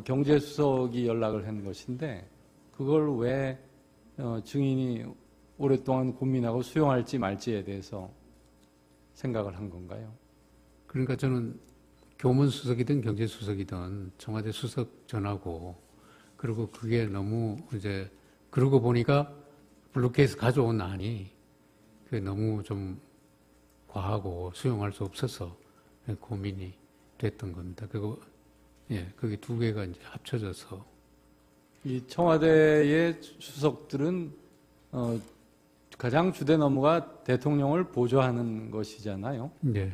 경제수석이 연락을 한 것인데 그걸 왜 증인이 오랫동안 고민하고 수용할지 말지에 대해서 생각을 한 건가요? 그러니까 저는 교문수석이든 경제수석이든 청와대 수석 전하고 그리고 그게 너무 이제 그러고 보니까 블루케이스 가져온 안이 그게 너무 좀 과하고 수용할 수 없어서 고민이 됐던 겁니다. 그리고 예, 그게 두 개가 이제 합쳐져서 이 청와대의 수석들은 가장 주된 업무가 대통령을 보좌하는 것이잖아요. 네.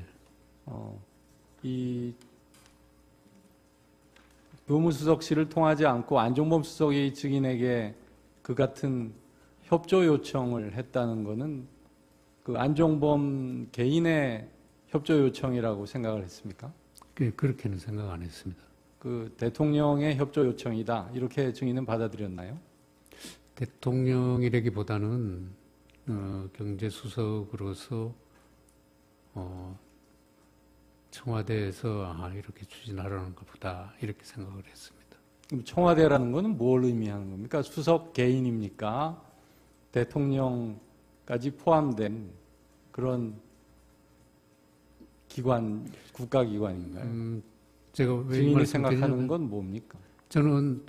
이 교무수석실을 통하지 않고 안종범 수석이 증인에게 그 같은 협조 요청을 했다는 것은 그 안종범 개인의 협조 요청이라고 생각을 했습니까? 그렇게는 생각 안 했습니다. 그 대통령의 협조 요청이다 이렇게 증인은 받아들였나요? 대통령이라기보다는 경제수석으로서 청와대에서 이렇게 추진하려는가 보다 이렇게 생각을 했습니다. 그럼 청와대라는 것은 뭘 의미하는 겁니까? 수석 개인입니까? 대통령까지 포함된 그런 기관, 국가기관인가요? 제가 왜 증인이 생각하는 건 뭡니까? 저는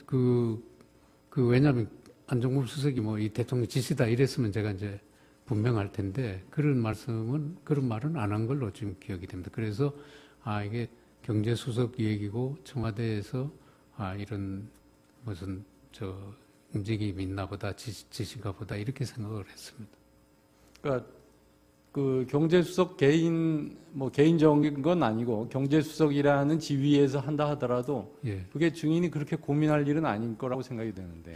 왜냐하면 안종범 수석이 뭐 이 대통령 지시다 이랬으면 제가 이제 분명할 텐데 그런 말은 안 한 걸로 지금 기억이 됩니다. 그래서 이게 경제수석 얘기고 청와대에서 이런 무슨 움직임이 있나 보다 지시가 보다 이렇게 생각을 했습니다. 그러니까 그 경제수석 개인적인 건 아니고 경제수석이라는 지위에서 한다 하더라도 예. 그게 증인이 그렇게 고민할 일은 아닐 거라고 생각이 되는데.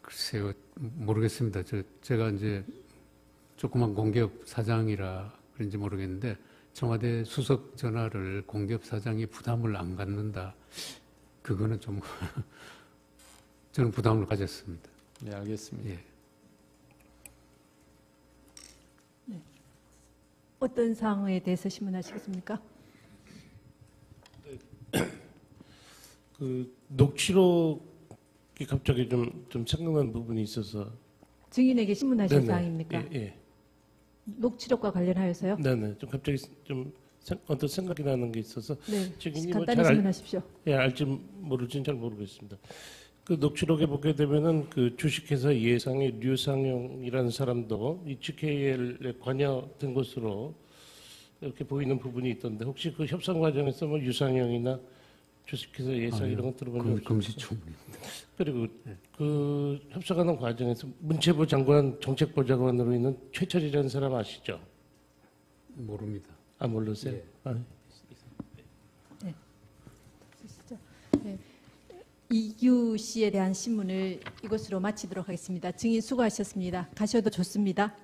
글쎄요, 모르겠습니다. 제가 이제 조그만 공기업 사장이라 그런지 모르겠는데 청와대 수석 전화를 공기업 사장이 부담을 안 갖는다. 그거는 좀 저는 부담을 가졌습니다. 네, 알겠습니다. 예. 네. 어떤 사항에 대해서 신문하시겠습니까? 그 녹취록이 갑자기 좀 생각난 부분이 있어서 증인에게 신문하신 네네. 사항입니까? 예. 녹취록과 관련하여서요? 네네. 좀 갑자기 어떤 생각이 나는 게 있어서 네. 증인이 간단히 신문하십시오. 예, 알지 모를지는 잘 모르겠습니다. 그 녹취록에 보게 되면은 그 주식회사 예상의 류상용이라는 사람도 이 GKL에 관여된 것으로 이렇게 보이는 부분이 있던데 혹시 그 협상 과정에서 뭐 유상용이나 주식회사 예상 이런 거 들어본 적 없습니까? 금시초문입니다. 그리고 그 협상하는 과정에서 문체부 장관 정책보좌관으로 있는 최철이라는 사람 아시죠? 모릅니다. 모르세요? 예. 네. 네. 이규 씨에 대한 신문을 이것으로 마치도록 하겠습니다. 증인 수고하셨습니다. 가셔도 좋습니다.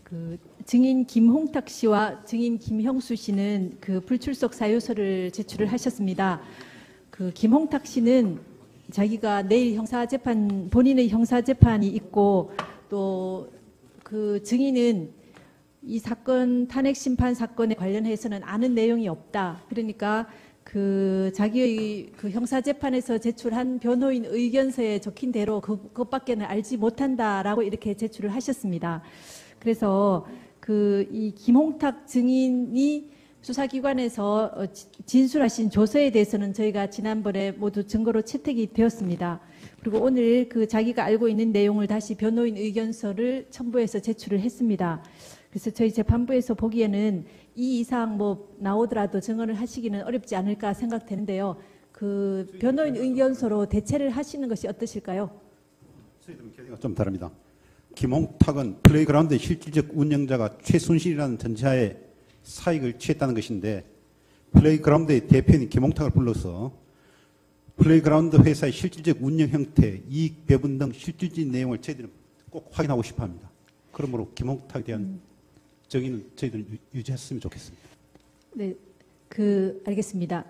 그 증인 김홍탁 씨와 증인 김형수 씨는 그 불출석 사유서를 제출을 하셨습니다. 그 김홍탁 씨는 자기가 내일 형사재판, 본인의 형사재판이 있고 또 그 증인은 이 사건, 탄핵심판 사건에 관련해서는 아는 내용이 없다. 그러니까 그 자기의 그 형사재판에서 제출한 변호인 의견서에 적힌 대로 그것밖에는 알지 못한다라고 이렇게 제출을 하셨습니다. 그래서 그 이 김홍탁 증인이 수사기관에서 진술하신 조서에 대해서는 저희가 지난번에 모두 증거로 채택이 되었습니다. 그리고 오늘 그 자기가 알고 있는 내용을 다시 변호인 의견서를 첨부해서 제출을 했습니다. 그래서 저희 재판부에서 보기에는 이 이상 뭐 나오더라도 증언을 하시기는 어렵지 않을까 생각되는데요. 그 변호인 의견서로 대체를 하시는 것이 어떠실까요? 저희들은 견해가 좀 다릅니다. 김홍탁은 플레이그라운드의 실질적 운영자가 최순실이라는 전제하에 사익을 취했다는 것인데 플레이그라운드의 대표인 김홍탁을 불러서 플레이그라운드 회사의 실질적 운영 형태, 이익 배분 등 실질적인 내용을 저희들은 꼭 확인하고 싶어합니다. 그러므로 김홍탁에 대한 정의는 저희들은 유지했으면 좋겠습니다. 네, 알겠습니다.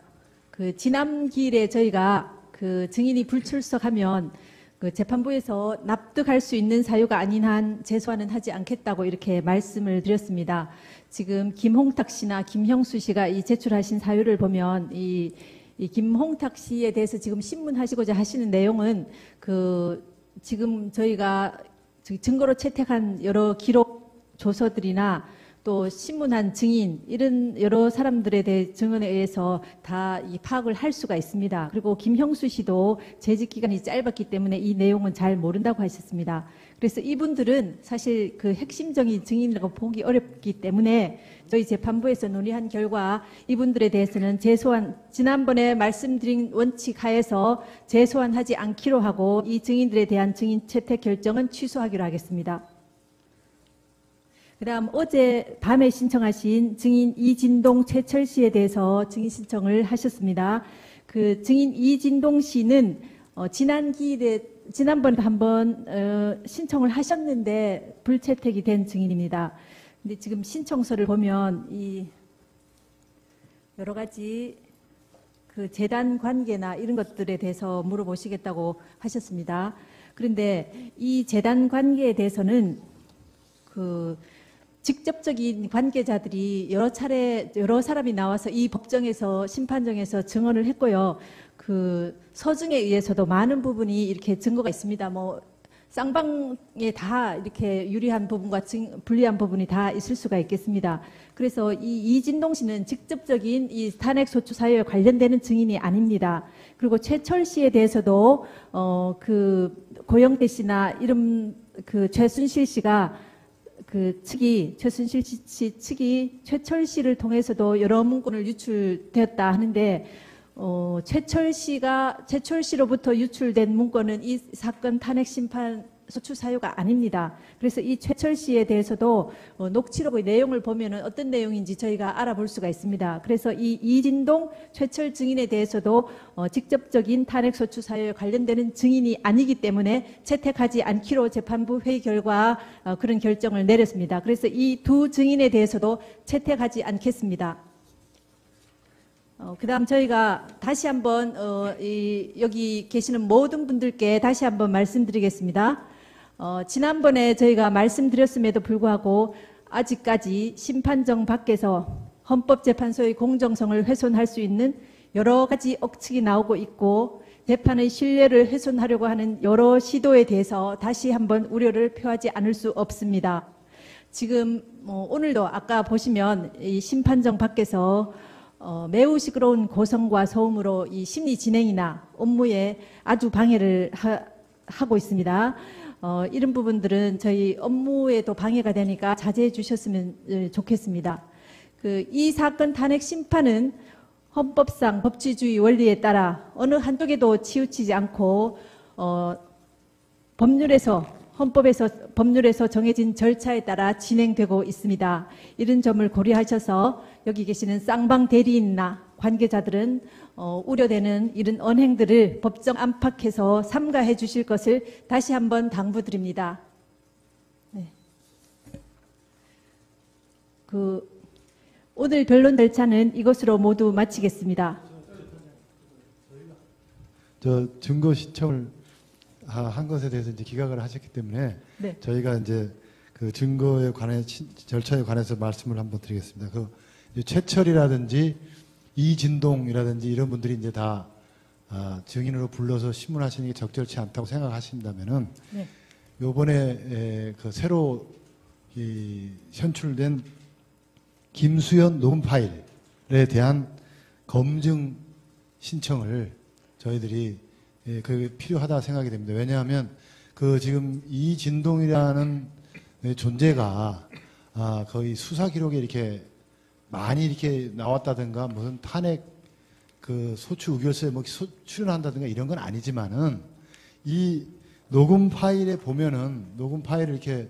그 지난 기일에 저희가 그 증인이 불출석하면 그 재판부에서 납득할 수 있는 사유가 아닌 한 재소하는 하지 않겠다고 이렇게 말씀을 드렸습니다. 지금 김홍탁 씨나 김형수 씨가 이 제출하신 사유를 보면 이 김홍탁 씨에 대해서 지금 신문하시고자 하시는 내용은 그 지금 저희가 증거로 채택한 여러 기록 조서들이나 또 신문한 증인 이런 여러 사람들에 대해 증언에 의해서 다 이 파악을 할 수가 있습니다. 그리고 김형수 씨도 재직 기간이 짧았기 때문에 이 내용은 잘 모른다고 하셨습니다. 그래서 이분들은 사실 그 핵심적인 증인이라고 보기 어렵기 때문에 저희 재판부에서 논의한 결과 이분들에 대해서는 재소환, 지난번에 말씀드린 원칙 하에서 재소환하지 않기로 하고 이 증인들에 대한 증인 채택 결정은 취소하기로 하겠습니다. 그다음 어제 밤에 신청하신 증인 이진동, 최철 씨에 대해서 증인 신청을 하셨습니다. 그 증인 이진동 씨는 지난번에 한번 신청을 하셨는데 불채택이 된 증인입니다. 근데 지금 신청서를 보면 이 여러 가지 그 재단 관계나 이런 것들에 대해서 물어보시겠다고 하셨습니다. 그런데 이 재단 관계에 대해서는 그 직접적인 관계자들이 여러 차례 여러 사람이 나와서 이 법정에서 심판정에서 증언을 했고요. 그 서증에 의해서도 많은 부분이 이렇게 증거가 있습니다. 뭐 쌍방에 다 이렇게 유리한 부분과 불리한 부분이 다 있을 수가 있겠습니다. 그래서 이 이진동 씨는 직접적인 이 탄핵 소추 사유에 관련되는 증인이 아닙니다. 그리고 최철 씨에 대해서도 그 고영태 씨나 이름 그 최순실 씨가 그 측이 최순실 씨 측이 최철 씨를 통해서도 여러 문건을 유출되었다 하는데 최철 씨로부터 유출된 문건은 이 사건 탄핵 심판 소추 사유가 아닙니다. 그래서 이 최철 씨에 대해서도 녹취록의 내용을 보면은 어떤 내용인지 저희가 알아볼 수가 있습니다. 그래서 이 이진동, 최철 증인에 대해서도 직접적인 탄핵 소추 사유에 관련되는 증인이 아니기 때문에 채택하지 않기로 재판부 회의 결과 그런 결정을 내렸습니다. 그래서 이 두 증인에 대해서도 채택하지 않겠습니다. 그다음 저희가 다시 한번 여기 계시는 모든 분들께 다시 한번 말씀드리겠습니다. 지난번에 저희가 말씀드렸음에도 불구하고 아직까지 심판정 밖에서 헌법재판소의 공정성을 훼손할 수 있는 여러 가지 억측이 나오고 있고 재판의 신뢰를 훼손하려고 하는 여러 시도에 대해서 다시 한번 우려를 표하지 않을 수 없습니다. 지금 오늘도 아까 보시면 이 심판정 밖에서 매우 시끄러운 고성과 소음으로 이 심리 진행이나 업무에 아주 방해를 하고 있습니다. 이런 부분들은 저희 업무에도 방해가 되니까 자제해 주셨으면 좋겠습니다. 이 사건 탄핵 심판은 헌법상 법치주의 원리에 따라 어느 한쪽에도 치우치지 않고 법률에서 정해진 절차에 따라 진행되고 있습니다. 이런 점을 고려하셔서 여기 계시는 쌍방 대리인이나 관계자들은 우려되는 이런 언행들을 법정 안팎에서 삼가해 주실 것을 다시 한번 당부드립니다. 네. 오늘 변론 절차는 이것으로 모두 마치겠습니다. 저 증거 신청을 한 것에 대해서 이제 기각을 하셨기 때문에 네. 저희가 이제 그 증거에 관해 절차에 관해서 말씀을 한번 드리겠습니다. 그 최철이라든지 이진동이라든지 이런 분들이 이제 다 증인으로 불러서 신문하시는 게 적절치 않다고 생각하신다면은 네. 요번에 그 새로 현출된 김수현 녹음 파일에 대한 검증 신청을 저희들이 그 필요하다 생각이 됩니다. 왜냐하면 그 지금 이진동이라는 존재가 거의 수사 기록에 이렇게 많이 이렇게 나왔다든가 무슨 탄핵 그 소추 의결서에 뭐 출연한다든가 이런 건 아니지만은 이 녹음 파일에 보면은 녹음 파일을 이렇게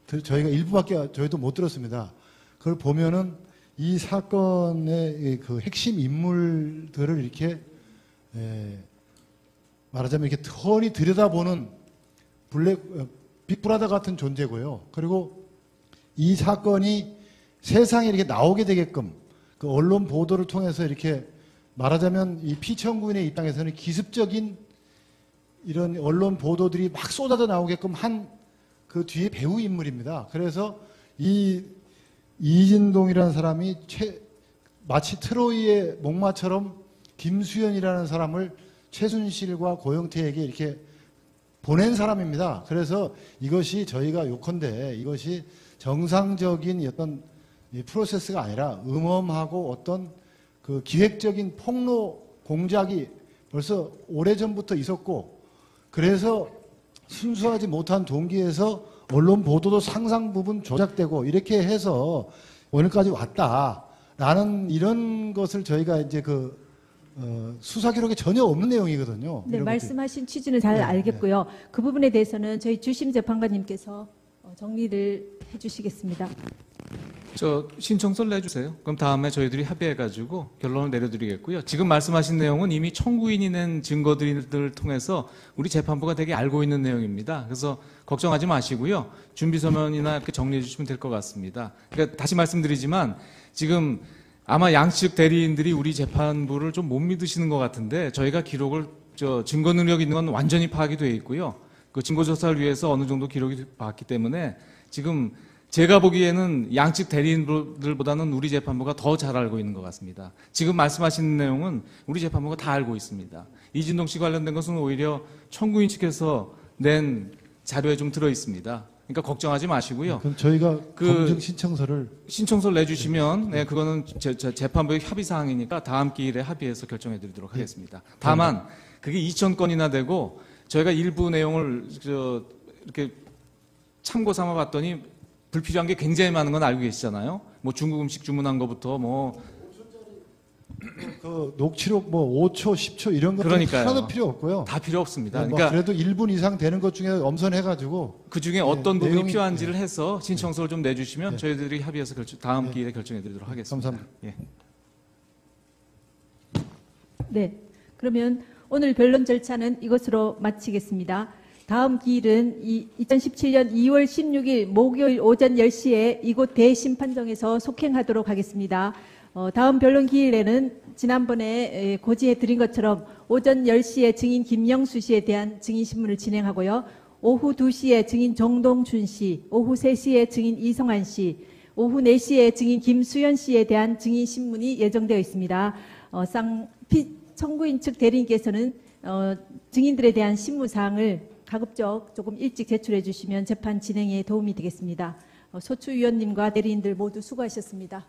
저희가 일부밖에 저희도 못 들었습니다. 그걸 보면은 이 사건의 그 핵심 인물들을 이렇게 말하자면 이렇게 털이 들여다보는 빅브라더 같은 존재고요. 그리고 이 사건이 세상에 이렇게 나오게 되게끔 그 언론 보도를 통해서 이렇게 말하자면 이 피청구인의 입장에서는 기습적인 이런 언론 보도들이 막 쏟아져 나오게끔 한 그 뒤에 배우 인물입니다. 그래서 이 이진동이라는 사람이 마치 트로이의 목마처럼 김수현이라는 사람을 최순실과 고영태에게 이렇게 보낸 사람입니다. 그래서 이것이 저희가 요컨대 이것이 정상적인 어떤 프로세스가 아니라 음험하고 어떤 그 기획적인 폭로 공작이 벌써 오래전부터 있었고 그래서 순수하지 못한 동기에서 언론 보도도 상당 부분 조작되고 이렇게 해서 오늘까지 왔다라는 이런 것을 저희가 이제 그 수사 기록에 전혀 없는 내용이거든요. 네, 말씀하신 취지는 잘 알겠고요. 그 부분에 대해서는 저희 주심 재판관님께서 정리를 해주시겠습니다. 저 신청서를 내주세요. 그럼 다음에 저희들이 합의해가지고 결론을 내려드리겠고요. 지금 말씀하신 내용은 이미 청구인이 낸 증거들을 통해서 우리 재판부가 되게 알고 있는 내용입니다. 그래서 걱정하지 마시고요. 준비서면이나 이렇게 정리해 주시면 될 것 같습니다. 그러니까 다시 말씀드리지만 지금 아마 양측 대리인들이 우리 재판부를 좀 못 믿으시는 것 같은데 저희가 기록을 증거 능력 있는 건 완전히 파악이 되어 있고요. 그 증거 조사를 위해서 어느 정도 기록이 봤기 때문에 지금 제가 보기에는 양측 대리인들보다는 우리 재판부가 더 잘 알고 있는 것 같습니다. 지금 말씀하신 내용은 우리 재판부가 다 알고 있습니다. 이진동 씨 관련된 것은 오히려 청구인 측에서 낸 자료에 좀 들어 있습니다. 그러니까 걱정하지 마시고요. 그럼 저희가 검증 신청서를 내주시면 네, 그거는 재판부의 협의 사항이니까 다음 기일에 합의해서 결정해드리도록 하겠습니다. 다만 그게 2,000건이나 되고 저희가 일부 내용을 이렇게 참고 삼아 봤더니 불필요한 게 굉장히 많은 건 알고 계시잖아요. 뭐 중국 음식 주문한 것부터 뭐 그 녹취록 뭐 5초, 10초 이런 것들 하나도 필요 없고요. 다 필요 없습니다. 네, 뭐 그러니까 그래도 1분 이상 되는 것 중에 엄선해가지고 그 중에 어떤 부분이 내용이, 필요한지를 해서 신청서를 좀 내주시면 저희들이 합의해서 다음 기일에 결정해드리도록 하겠습니다. 감사합니다. 예. 네, 그러면 오늘 변론 절차는 이것으로 마치겠습니다. 다음 기일은 2017년 2월 16일 목요일 오전 10시에 이곳 대심판정에서 속행하도록 하겠습니다. 다음 변론 기일에는 지난번에 고지해 드린 것처럼 오전 10시에 증인 김영수 씨에 대한 증인 신문을 진행하고요. 오후 2시에 증인 정동준 씨, 오후 3시에 증인 이성환 씨, 오후 4시에 증인 김수현 씨에 대한 증인 신문이 예정되어 있습니다. 청구인 측 대리인께서는 증인들에 대한 신무사항을 가급적 조금 일찍 제출해 주시면 재판 진행에 도움이 되겠습니다. 소추위원님과 대리인들 모두 수고하셨습니다.